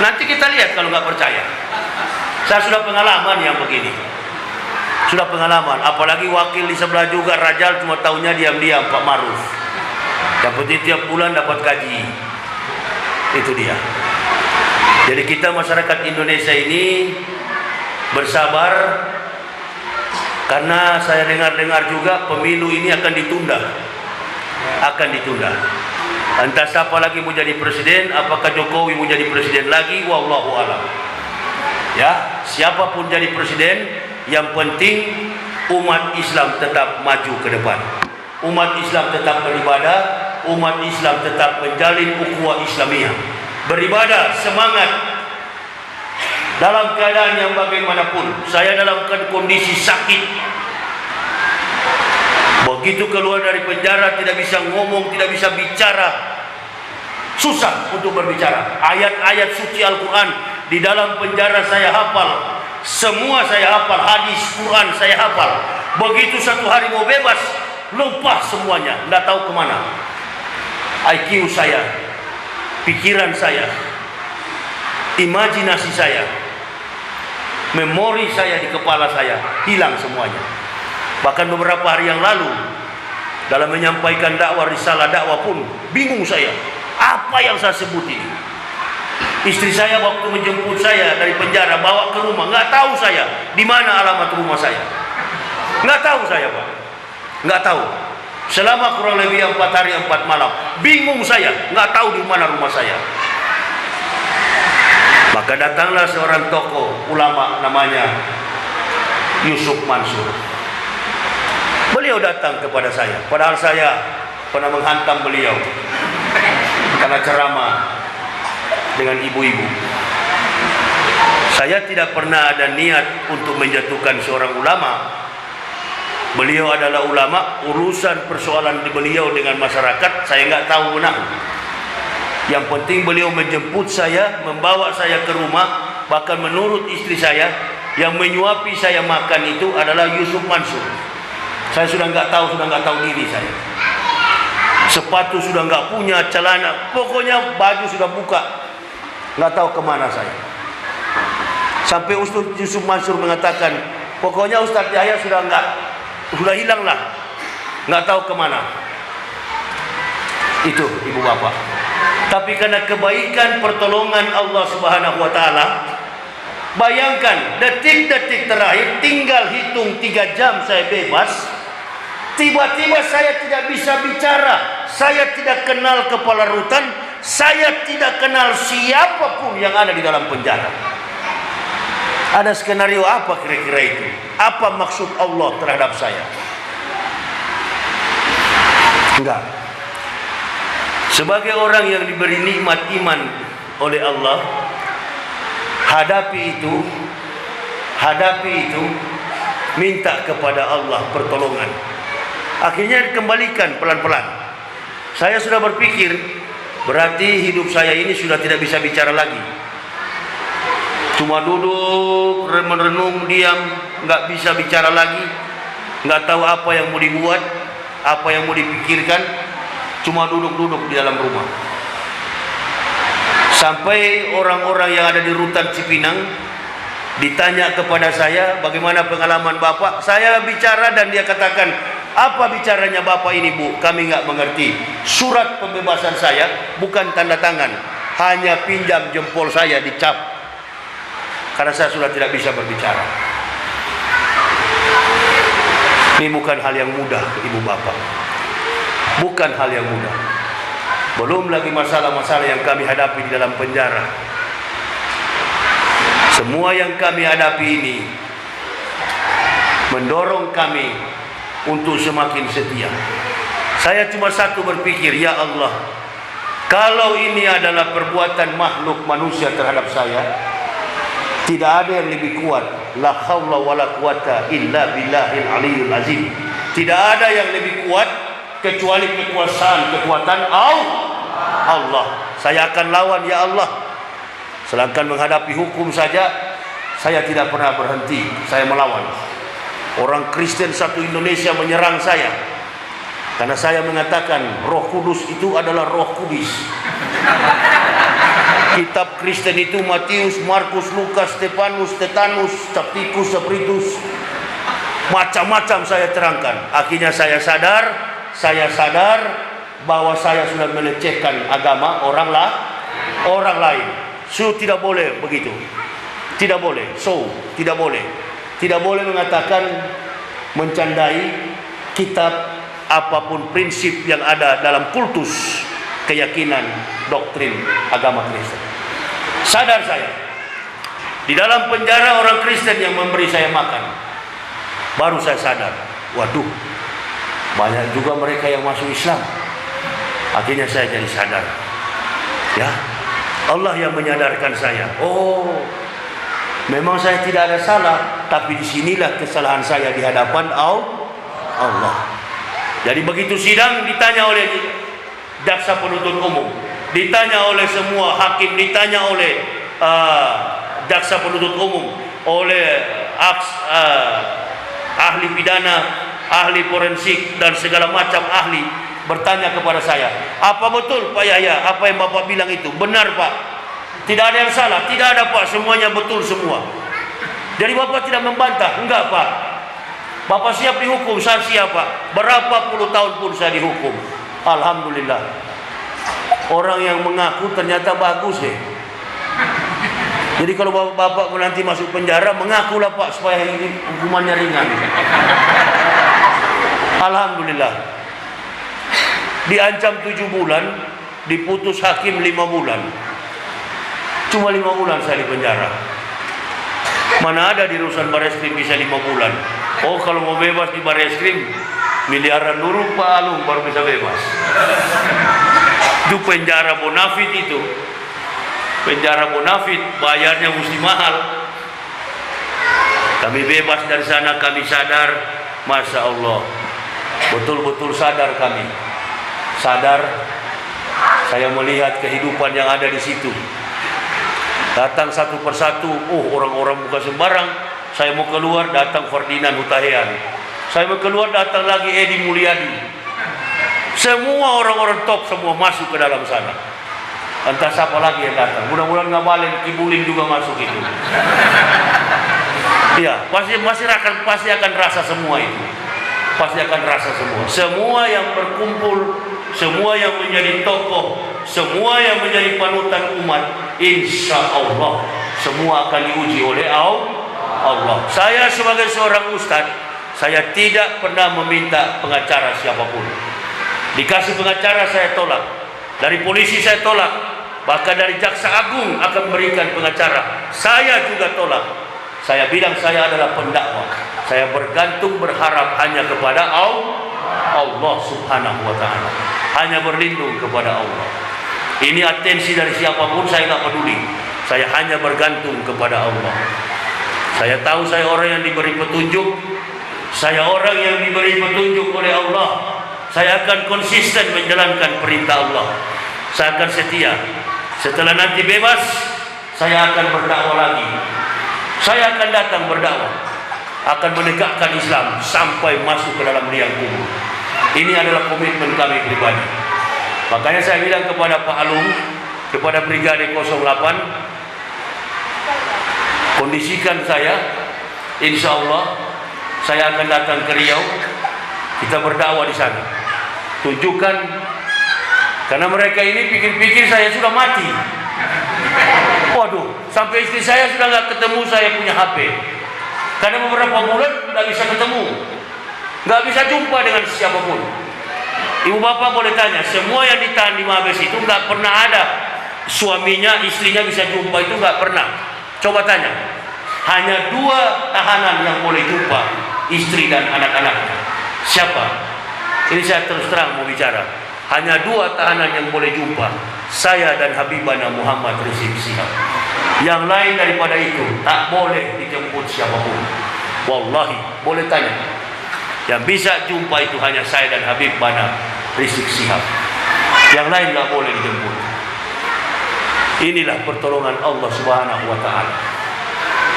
[SPEAKER 1] Nanti kita lihat kalau nggak percaya. Saya sudah pengalaman yang begini. Sudah pengalaman. Apalagi wakil di sebelah juga, Rajal cuma tahunya diam-diam Pak Maruf. Dapat tiap bulan dapat gaji. Itu dia. Jadi kita masyarakat Indonesia ini bersabar, karena saya dengar-dengar juga pemilu ini akan ditunda. Entah siapa lagi mau jadi presiden, apakah Jokowi mau jadi presiden lagi, wallahu alam. Ya, siapapun jadi presiden, yang penting umat Islam tetap maju ke depan. Umat Islam tetap beribadah, umat Islam tetap menjalin ukhuwah Islamiyah. Beribadah, semangat. Dalam keadaan yang bagaimanapun, saya dalam kondisi sakit. Begitu keluar dari penjara, tidak bisa ngomong, tidak bisa bicara. Susah untuk berbicara. Ayat-ayat suci Al-Quran di dalam penjara saya hafal. Semua saya hafal. Hadis Quran saya hafal. Begitu satu hari mau bebas, lupa semuanya, tidak tahu kemana. IQ saya, pikiran saya, imajinasi saya, memori saya di kepala saya hilang semuanya. Bahkan beberapa hari yang lalu dalam menyampaikan dakwah, risalah dakwah pun bingung saya, apa yang saya sebut ini. Istri saya waktu menjemput saya dari penjara bawa ke rumah, nggak tahu saya di mana alamat rumah saya, nggak tahu saya Pak, nggak tahu. Selama kurang lebih 4 hari 4 malam bingung saya, nggak tahu di mana rumah saya. Maka datanglah seorang tokoh ulama namanya Yusuf Mansur. Beliau datang kepada saya, padahal saya pernah menghantam beliau karena ceramah dengan ibu-ibu. Saya tidak pernah ada niat untuk menjatuhkan seorang ulama. Beliau adalah ulama, urusan persoalan di beliau dengan masyarakat saya nggak tahu benar. Yang penting beliau menjemput saya, membawa saya ke rumah. Bahkan menurut istri saya, yang menyuapi saya makan itu adalah Yusuf Mansur. Saya sudah nggak tahu diri saya. Sepatu sudah nggak punya, celana, pokoknya baju sudah buka, nggak tahu kemana saya. Sampai Ustaz Yusuf Mansur mengatakan, pokoknya Ustaz Yahya sudah hilang lah, nggak tahu kemana. Itu ibu bapak. Tapi karena kebaikan pertolongan Allah Subhanahu wa Ta'ala, bayangkan detik-detik terakhir, tinggal hitung 3 jam saya bebas. Tiba-tiba saya tidak bisa bicara, saya tidak kenal kepala rutan, saya tidak kenal siapapun yang ada di dalam penjara. Ada skenario apa kira-kira itu? Apa maksud Allah terhadap saya? Enggak. Sebagai orang yang diberi nikmat iman oleh Allah, hadapi itu, minta kepada Allah pertolongan. Akhirnya dikembalikan pelan-pelan. Saya sudah berpikir, berarti hidup saya ini sudah tidak bisa bicara lagi. Cuma duduk, merenung, diam, nggak bisa bicara lagi, nggak tahu apa yang mau dibuat, apa yang mau dipikirkan, cuma duduk-duduk di dalam rumah. Sampai orang-orang yang ada di rutan Cipinang ditanya kepada saya, bagaimana pengalaman Bapak? Saya bicara dan dia katakan, apa bicaranya Bapak ini Bu? Kami nggak mengerti. Surat pembebasan saya bukan tanda tangan, hanya pinjam jempol saya dicap, karena saya sudah tidak bisa berbicara. Ini bukan hal yang mudah ibu bapak, bukan hal yang mudah. Belum lagi masalah-masalah yang kami hadapi di dalam penjara. Semua yang kami hadapi ini mendorong kami untuk semakin setia. Saya cuma satu berpikir, ya Allah, kalau ini adalah perbuatan makhluk manusia terhadap saya, tidak ada yang lebih kuat. La haula wala quwata illa billahil aliyul azim. Tidak ada yang lebih kuat kecuali kekuatan Allah. Saya akan lawan, ya Allah. Sedangkan menghadapi hukum saja, saya tidak pernah berhenti. Saya melawan. Orang Kristen satu Indonesia menyerang saya karena saya mengatakan Roh Kudus itu adalah Roh Kudus. Kitab Kristen itu Matius, Markus, Lukas, Stefanus, Stetanus, Septikus, Sepritus, macam-macam saya terangkan. Akhirnya saya sadar bahwa saya sudah melecehkan agama orang lain. So tidak boleh begitu. Tidak boleh. Tidak boleh mengatakan, mencandai kitab apapun prinsip yang ada dalam kultus keyakinan doktrin agama Kristen. Sadar saya, di dalam penjara orang Kristen yang memberi saya makan, baru saya sadar, waduh, banyak juga mereka yang masuk Islam. Akhirnya saya jadi sadar, ya Allah yang menyadarkan saya. Oh, memang saya tidak ada salah, tapi disinilah kesalahan saya di hadapan Allah. Jadi begitu sidang, ditanya oleh jaksa penuntut umum, ditanya oleh semua hakim, ditanya oleh jaksa penuntut umum, oleh ahli pidana, ahli forensik, dan segala macam ahli bertanya kepada saya, apa betul Pak Yahya, apa yang Bapak bilang itu benar Pak? Tidak ada yang salah? Tidak ada Pak, semuanya betul semua. Jadi Bapak tidak membantah? Enggak Pak, Bapak siap dihukum, saya siap Pak. Berapa puluh tahun pun saya dihukum. Alhamdulillah. Orang yang mengaku ternyata bagus ya. Jadi kalau Bapak nanti masuk penjara, mengakulah Pak supaya hukumannya ringan. Alhamdulillah. Diancam 7 bulan, diputus hakim 5 bulan. Cuma 5 bulan saya di penjara. Mana ada di Rusan Bareskrim bisa 5 bulan. Oh, kalau mau bebas di Bareskrim, miliaran dulu Pak Alung baru bisa bebas. Itu penjara Bonafit itu. Penjara Bonafit bayarnya mesti mahal. Kami bebas dari sana, kami sadar, Masya Allah, betul-betul sadar kami. Sadar, saya melihat kehidupan yang ada di situ. Datang satu persatu, orang-orang bukan sembarang. Saya mau keluar, datang Ferdinand Hutahian. Saya mau keluar, datang lagi Edi Mulyadi. Semua orang-orang top semua masuk ke dalam sana. Entah siapa lagi yang datang. Mudah-mudahan Ngabalin, Kibulin juga masuk itu. Iya, pasti akan rasa semua itu. Pasti akan rasa semua. Semua yang berkumpul, semua yang menjadi tokoh, semua yang menjadi panutan umat, insya Allah semua akan diuji oleh Allah. Saya sebagai seorang ustaz, saya tidak pernah meminta pengacara siapapun. Dikasih pengacara saya tolak, dari polisi saya tolak, bahkan dari jaksa agung akan memberikan pengacara, saya juga tolak. Saya bilang saya adalah pendakwah. Saya bergantung, berharap hanya kepada Allah Subhanahu wa ta'ala. Hanya berlindung kepada Allah. Ini atensi dari siapapun saya tidak peduli. Saya hanya bergantung kepada Allah. Saya tahu saya orang yang diberi petunjuk. Saya orang yang diberi petunjuk oleh Allah. Saya akan konsisten menjalankan perintah Allah. Saya akan setia. Setelah nanti bebas, saya akan berdakwah lagi. Saya akan datang berdakwah, akan menegakkan Islam sampai masuk ke dalam liang kubur. Ini adalah komitmen kami pribadi. Makanya saya bilang kepada Pak Alung, kepada Brigade 08, kondisikan saya, insya Allah saya akan datang ke Riau, kita berdakwah di sana. Tunjukkan, karena mereka ini pikir-pikir saya sudah mati. Waduh, sampai istri saya sudah nggak ketemu saya punya HP. Karena beberapa bulan nggak bisa ketemu, nggak bisa jumpa dengan siapapun. Ibu bapak boleh tanya, semua yang ditahan di Mabes itu nggak pernah ada suaminya, istrinya bisa jumpa, itu nggak pernah. Coba tanya. Hanya 2 tahanan yang boleh jumpa istri dan anak-anaknya. Siapa? Ini saya terus terang mau bicara. Hanya 2 tahanan yang boleh jumpa, saya dan Habibana Muhammad Rizik Syihab. Yang lain daripada itu tak boleh dijemput siapapun. Wallahi, boleh tanya. Yang bisa jumpa itu hanya saya dan Habibana Rizik Syihab. Yang lain tak boleh dijemput. Inilah pertolongan Allah Subhanahu wa taala.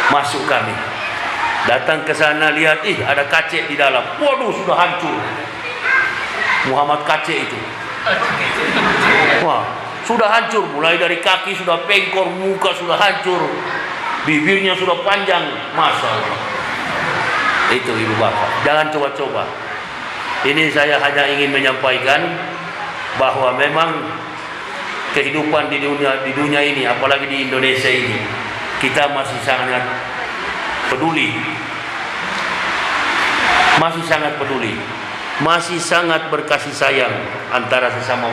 [SPEAKER 1] Masuk kami, datang ke sana, lihat, ada kacek di dalam. Waduh, sudah hancur. Muhammad kacek itu. Wah, sudah hancur. Mulai dari kaki sudah pengkor, muka sudah hancur, bibirnya sudah panjang. Masya Allah. Itu ibu bapak, jangan coba-coba. Ini saya hanya ingin menyampaikan bahwa memang kehidupan di dunia ini, apalagi di Indonesia ini, kita masih sangat peduli, masih sangat berkasih sayang antara sesama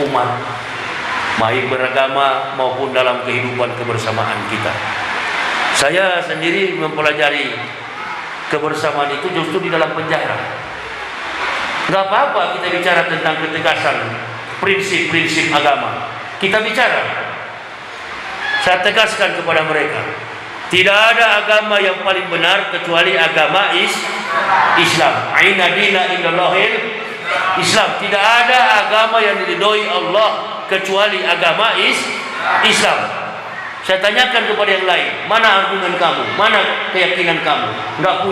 [SPEAKER 1] umat, baik beragama maupun dalam kehidupan kebersamaan kita. Saya sendiri mempelajari kebersamaan itu justru di dalam penjara. Gak apa-apa kita bicara tentang ketegasan prinsip-prinsip agama. Kita bicara. Saya tegaskan kepada mereka, tidak ada agama yang paling benar kecuali agama Islam. Aina dina indallahil Islam. Tidak ada agama yang diridhoi Allah kecuali agama Islam. Saya tanyakan kepada yang lain, mana argumen kamu? Mana keyakinan kamu? Enggak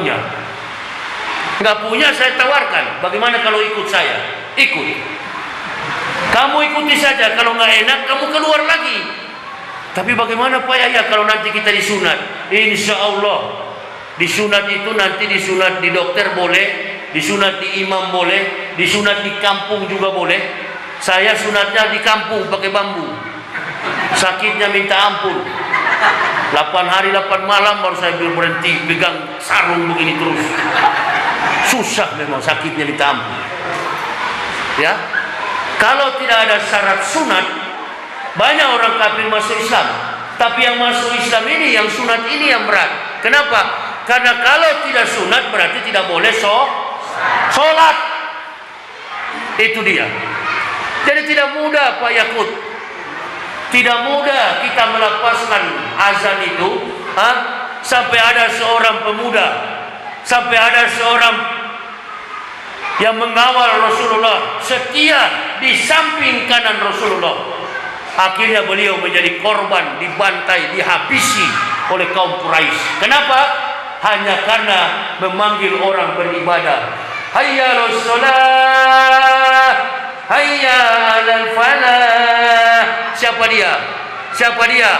[SPEAKER 1] punya, saya tawarkan. Bagaimana kalau ikut saya? Ikut. Kamu ikuti saja. Kalau nggak enak, kamu keluar lagi. Tapi bagaimana Pak Yahya kalau nanti kita disunat? Insya Allah disunat itu nanti disunat di dokter boleh, disunat di imam boleh, disunat di kampung juga boleh. Saya sunatnya di kampung pakai bambu. Sakitnya minta ampun. 8 hari 8 malam baru saya berhenti pegang sarung begini terus. Susah memang, sakitnya minta ampun. Ya, kalau tidak ada syarat sunat, banyak orang kafir masuk Islam. Tapi yang masuk Islam ini, yang sunat ini yang berat. Kenapa? Karena kalau tidak sunat berarti tidak boleh sholat. Itu dia. Jadi tidak mudah Pak Yakut. Tidak mudah kita melepaskan azan itu. Sampai ada seorang pemuda, sampai ada seorang yang mengawal Rasulullah, setia di samping kanan Rasulullah. Akhirnya beliau menjadi korban, dibantai, dihabisi oleh kaum Quraisy. Kenapa? Hanya karena memanggil orang beribadah. Hayya lis-shalah, hayya 'alal falah. Siapa dia?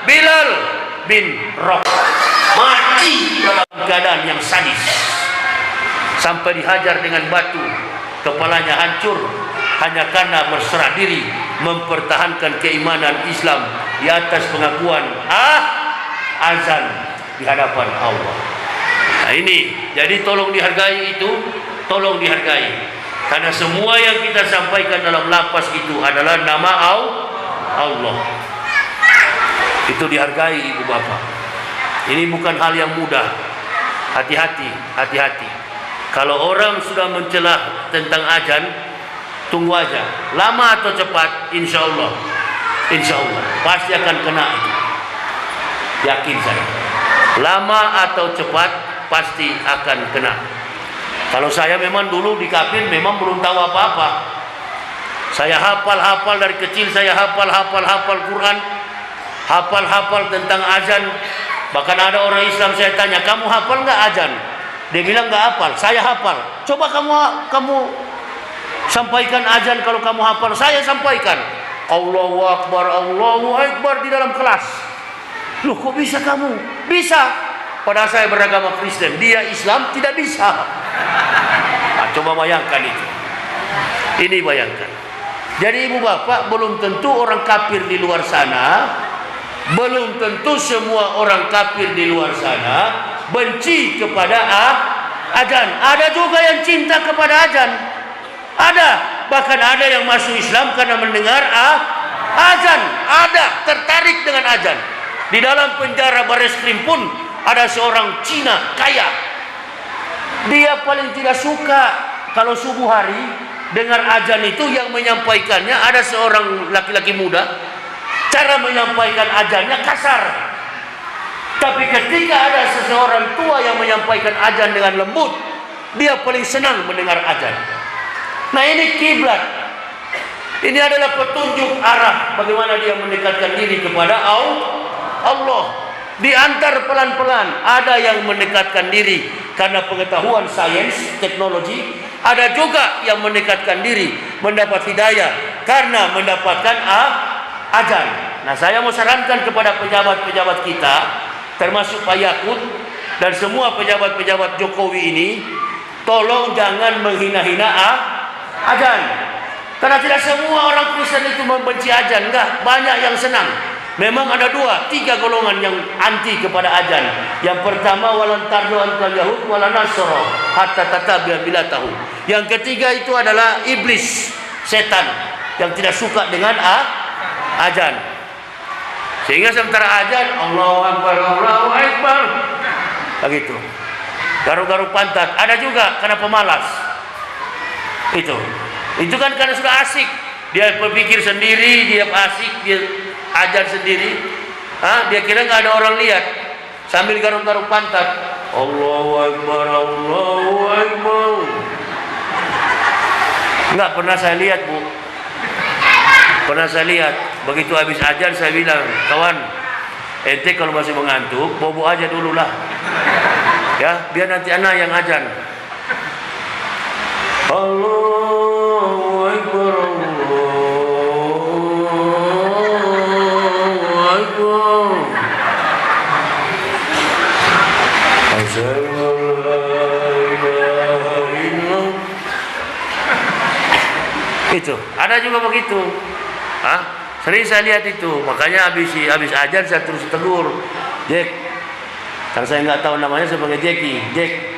[SPEAKER 1] Bilal bin Rabah. Mati dalam keadaan yang sadis. Sampai dihajar dengan batu, kepalanya hancur. Hanya karena berserah diri mempertahankan keimanan Islam di atas pengakuan azan di hadapan Allah. Nah ini, jadi tolong dihargai itu, tolong dihargai. Karena semua yang kita sampaikan dalam lapas itu adalah nama Allah. Itu dihargai ibu bapak. Ini bukan hal yang mudah. Hati-hati. Kalau orang sudah mencela tentang azan, tunggu aja, lama atau cepat, insya Allah pasti akan kena itu. Yakin saya, lama atau cepat pasti akan kena. Kalau saya memang dulu di kafir memang belum tahu apa-apa. Saya hafal dari kecil, saya hafal Quran, hafal tentang azan. Bahkan ada orang Islam saya tanya, kamu hafal nggak azan? Dia bilang nggak hafal. Saya hafal. Coba kamu sampaikan azan kalau kamu hafal. Saya sampaikan Allahu Akbar di dalam kelas. Loh, kok bisa kamu? Bisa. Padahal saya beragama Kristen, dia Islam tidak bisa. Nah, coba bayangkan itu. Ini bayangkan. Jadi ibu bapak, belum tentu orang kafir di luar sana, belum tentu semua orang kafir di luar sana benci kepada azan. Ada juga yang cinta kepada azan. Ada, bahkan ada yang masuk Islam karena mendengar azan. Ada, tertarik dengan azan. Di dalam penjara Bareskrim pun ada seorang Cina kaya. Dia paling tidak suka kalau subuh hari dengar azan itu yang menyampaikannya ada seorang laki-laki muda. Cara menyampaikan azannya kasar. Tapi ketika ada seseorang tua yang menyampaikan azan dengan lembut, dia paling senang mendengar azan. Nah, ini kiblat. Ini adalah petunjuk arah bagaimana dia mendekatkan diri kepada Allah. Diantar pelan-pelan. Ada yang mendekatkan diri karena pengetahuan sains, teknologi. Ada juga yang mendekatkan diri mendapat hidayah karena mendapatkan azan. Nah, saya mau sarankan kepada pejabat-pejabat kita, termasuk Pak Yakut dan semua pejabat-pejabat Jokowi ini, tolong jangan menghina-hina azan. Karena tidak semua orang Kristen itu membenci azan, enggak, banyak yang senang. Memang ada 2-3 golongan yang anti kepada azan. Yang pertama, walan tardu antal yahud wala nasara hatta tatabi'a bilatahu. Yang ketiga itu adalah iblis, setan yang tidak suka dengan azan. Sehingga sementara azan Allahu Akbar, Allahu Akbar, begitu. Garu-garu pantat. Ada juga karena pemalas. Itu kan karena sudah asik. Dia berpikir sendiri, dia asik, dia ajar sendiri. Dia kira nggak ada orang lihat. Sambil garuk-garuk pantat. Allahu Akbar, Allahu Akbar. Nggak pernah saya lihat, Bu. Pernah saya lihat. Begitu habis ajar saya bilang, kawan, ente kalau masih mengantuk, bobo aja dulu lah. Ya, biar nanti anak yang ajan. Allahu Akbar, Allahu Akbar. Asyhadu an la ilaha illallah. Itu, ada juga begitu. Sering saya lihat itu. Makanya habis ajar saya terus tegur, Jack. Karena saya nggak tahu namanya sebagai Jackie. Jack,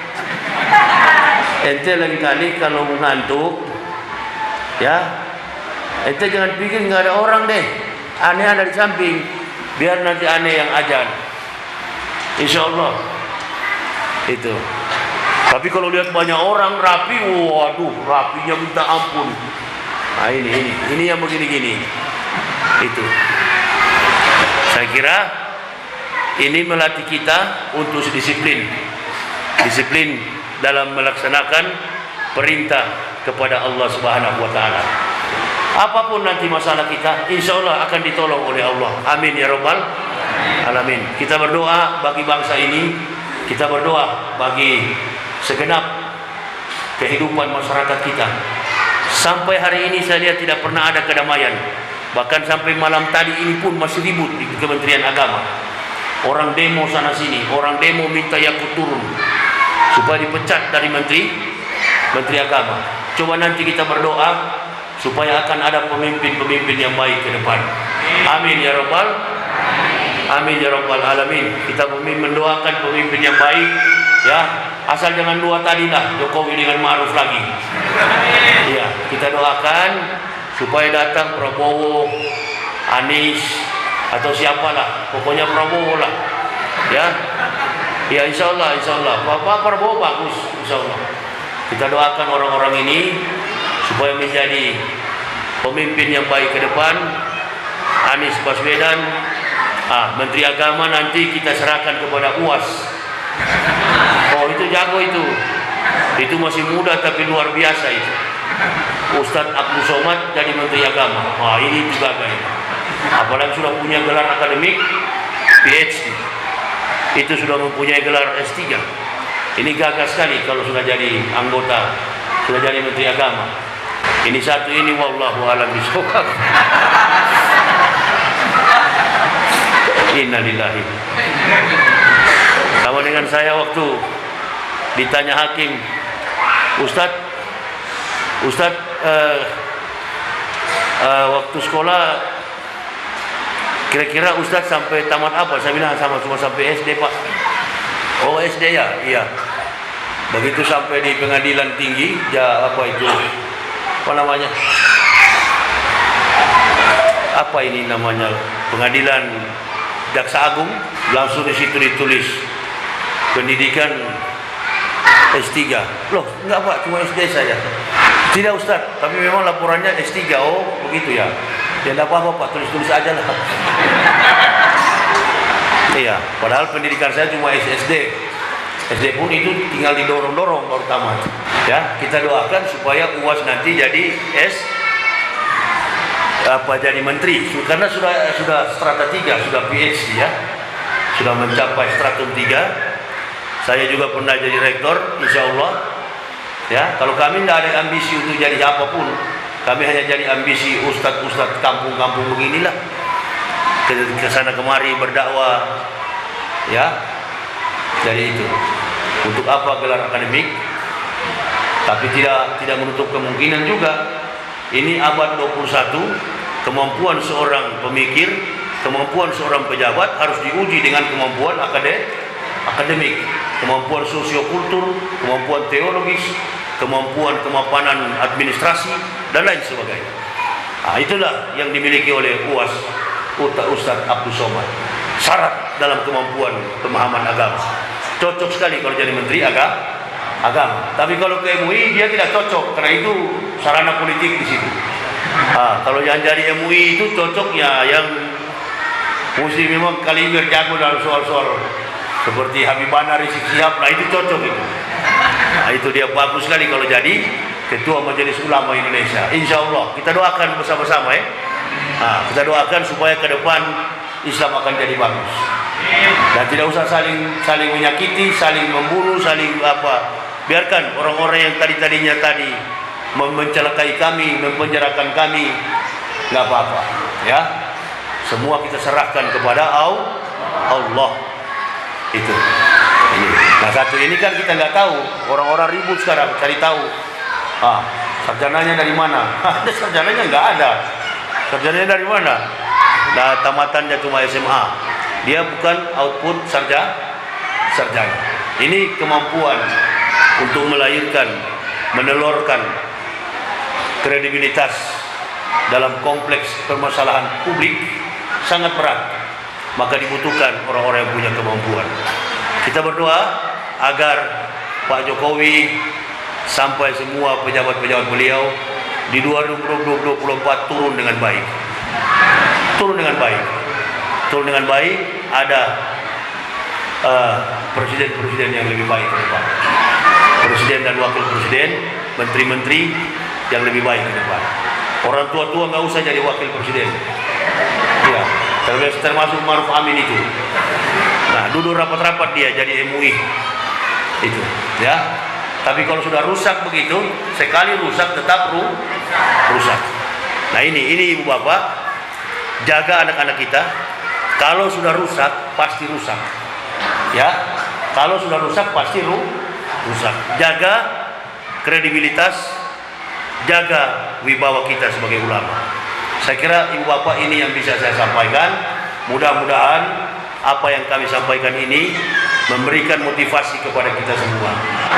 [SPEAKER 1] ente lagi kali kalau ngantuk, ya, ente jangan pikir nggak ada orang deh. Aneh ada di samping, biar nanti aneh yang ajan. Insya Allah itu. Tapi kalau lihat banyak orang rapi, waduh, rapinya minta ampun. Nah, ini yang begini-gini. Itu. Saya kira ini melatih kita untuk disiplin dalam melaksanakan perintah kepada Allah Subhanahu wa taala. Apapun nanti masalah kita, insya Allah akan ditolong oleh Allah. Amin ya rabbal alamin. Kita berdoa bagi bangsa ini, kita berdoa bagi segenap kehidupan masyarakat kita. Sampai hari ini saya lihat tidak pernah ada kedamaian. Bahkan sampai malam tadi ini pun masih ribut di Kementerian Agama. Orang demo sana sini, orang demo minta Yakut turun supaya dipecat dari Menteri Agama. Coba nanti kita berdoa supaya akan ada pemimpin-pemimpin yang baik ke depan. Amin ya rabbal alamin. Kita mendoakan pemimpin yang baik, ya. Asal jangan 2 tadi lah, Jokowi dengan Ma'ruf lagi. Ya, kita doakan supaya datang Prabowo, Anies, atau siapalah, pokoknya Prabowo lah, ya. Ya, insya Allah, Bapak Prabowo bagus, insya Allah. Kita doakan orang-orang ini supaya menjadi pemimpin yang baik ke depan. Anies Baswedan, Menteri Agama nanti kita serahkan kepada UAS. Oh, itu jago itu masih muda tapi luar biasa itu. Ustadz Abdul Somad jadi Menteri Agama. Wah, ini juga gaya. Apalagi sudah punya gelar akademik PhD. Itu sudah mempunyai gelar S3. Ini gagah sekali kalau sudah jadi anggota, sudah jadi Menteri Agama. Ini satu ini wallahu a'lam bishawab. Innalillahi. Sama dengan saya waktu ditanya hakim, Ustadz, waktu sekolah kira-kira Ustadz sampai tamat apa? Saya bilang cuma sampai SD, Pak. Oh, SD ya? Iya. Begitu sampai di pengadilan tinggi, ya apa itu? Apa namanya? Apa ini namanya? Pengadilan Jaksa Agung, langsung di situ ditulis pendidikan S3. Loh, enggak Pak, cuma SD saja. Tidak Ustaz, tapi memang laporannya S3. Oh, begitu ya. Ya enggak apa-apa Pak, tulis-tulis aja lah. Iya, padahal pendidikan saya cuma SD. SD pun itu tinggal didorong-dorong baru tamat. Ya, kita doakan supaya UAS nanti jadi jadi menteri, karena sudah strata 3, sudah PhD ya, sudah mencapai stratum 3. Saya juga pernah jadi rektor, insya Allah. Ya, kalau kami tidak ada ambisi untuk jadi apapun, kami hanya jadi ambisi ustadz kampung-kampung beginilah, ke sana kemari berdakwah, ya. Jadi itu, untuk apa gelar akademik? Tapi tidak menutup kemungkinan juga. Ini abad 21, kemampuan seorang pemikir, kemampuan seorang pejabat harus diuji dengan kemampuan akademik, kemampuan sosiokultur, kemampuan teologis, kemampuan kemapanan administrasi, dan lain sebagainya. Nah, itulah yang dimiliki oleh UAS Ustadz Abdul Somad. Syarat dalam kemampuan pemahaman agama. Cocok sekali kalau jadi menteri agama. Tapi kalau ke MUI dia tidak cocok, karena itu sarana politik di situ. Kalau yang jadi MUI itu cocoknya yang mesti memang kaliber jago dalam soal-soal seperti Habibana Rizik Syihab. Nah itu cocok itu. Nah itu dia bagus sekali kalau jadi Ketua Majelis Ulama Indonesia. Insya Allah kita doakan bersama-sama ya. Kita doakan supaya ke depan Islam akan jadi bagus. Dan tidak usah saling menyakiti, saling membunuh, saling apa. Biarkan orang-orang yang tadinya mencelakai kami, mempenjarakan kami, nggak apa-apa, ya. Semua kita serahkan kepada Allah. Itu. Ini. Nah satu ini kan kita nggak tahu. Orang-orang ribut sekarang cari tahu. Sarjananya dari mana? Ada sarjananya nggak ada. Sarjananya dari mana? Nah tamatannya cuma SMA. Dia bukan output sarjana. Ini kemampuan untuk melahirkan, menelurkan kredibilitas dalam kompleks permasalahan publik sangat berat. Maka dibutuhkan orang-orang yang punya kemampuan. Kita berdoa agar Pak Jokowi sampai semua pejabat-pejabat beliau di 2024 turun dengan baik. Turun dengan baik, ada presiden-presiden yang lebih baik ke depan. Presiden dan wakil presiden, menteri-menteri yang lebih baik ke depan. Orang tua-tua nggak usah jadi wakil presiden. Ya, termasuk Maruf Amin itu. Nah, duduk rapat-rapat dia jadi MUI. Itu, ya. Tapi kalau sudah rusak begitu, sekali rusak tetap rusak. Nah, ini Ibu Bapak, jaga anak-anak kita. Kalau sudah rusak, pasti rusak. Ya, kalau sudah rusak pasti rusak. Jaga kredibilitas, jaga wibawa kita sebagai ulama. Saya kira Ibu Bapak ini yang bisa saya sampaikan. Mudah-mudahan apa yang kami sampaikan ini memberikan motivasi kepada kita semua.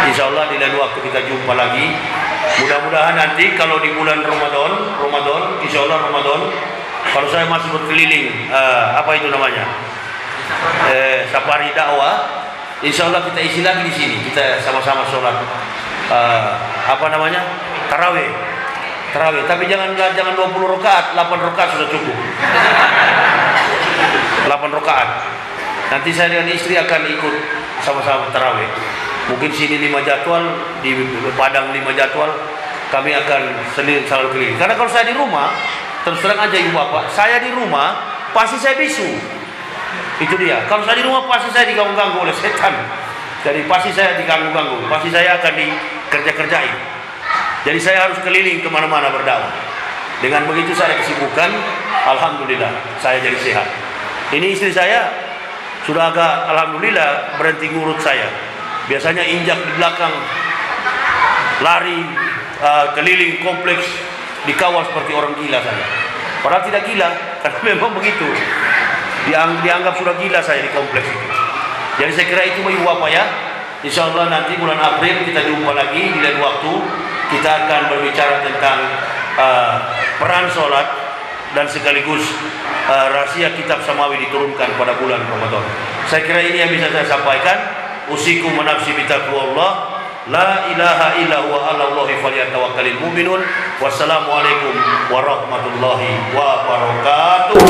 [SPEAKER 1] Insya Allah di lain waktu kita jumpa lagi. Mudah-mudahan nanti kalau di bulan Ramadan, Insya Allah Ramadan, kalau saya masih berkeliling, apa itu namanya? Safari dakwah. Insya Allah kita isi lagi di sini. Kita sama-sama sholat. Apa namanya? Tarawih. Tapi jangan 20 rakaat, 8 rakaat sudah cukup. 8 rakaat. Nanti saya dengan istri akan ikut sama-sama tarawih. Mungkin sini 5 jadwal, di Padang 5 jadwal. Kami akan selalu keliling. Karena kalau saya di rumah, terus terang aja Ibu Bapak, saya di rumah pasti saya bisu. Itu dia. Kalau saya di rumah pasti saya diganggu-ganggu oleh setan. Jadi pasti saya diganggu-ganggu. Pasti saya akan dikerja-kerjain. Jadi saya harus keliling kemana-mana berdakwah. Dengan begitu saya kesibukan, alhamdulillah saya jadi sehat. Ini istri saya sudah agak alhamdulillah berhenti ngurut saya. Biasanya injak di belakang, lari keliling kompleks, dikawal seperti orang gila saya. Padahal tidak gila, karena memang begitu. Dianggap sudah gila saya di kompleks itu. Jadi saya kira itu Ibu Bapak ya. Insya Allah nanti bulan April kita jumpa lagi di lain waktu. Kita akan berbicara tentang peran sholat dan sekaligus rahasia kitab samawi diturunkan pada bulan Ramadan. Saya kira ini yang bisa saya sampaikan. Usikum wa nafsi bitaqwallah. La ilaha illa huwa 'alallahi falyatawakkalul mu'minun. Wassalamualaikum warahmatullahi wabarakatuh.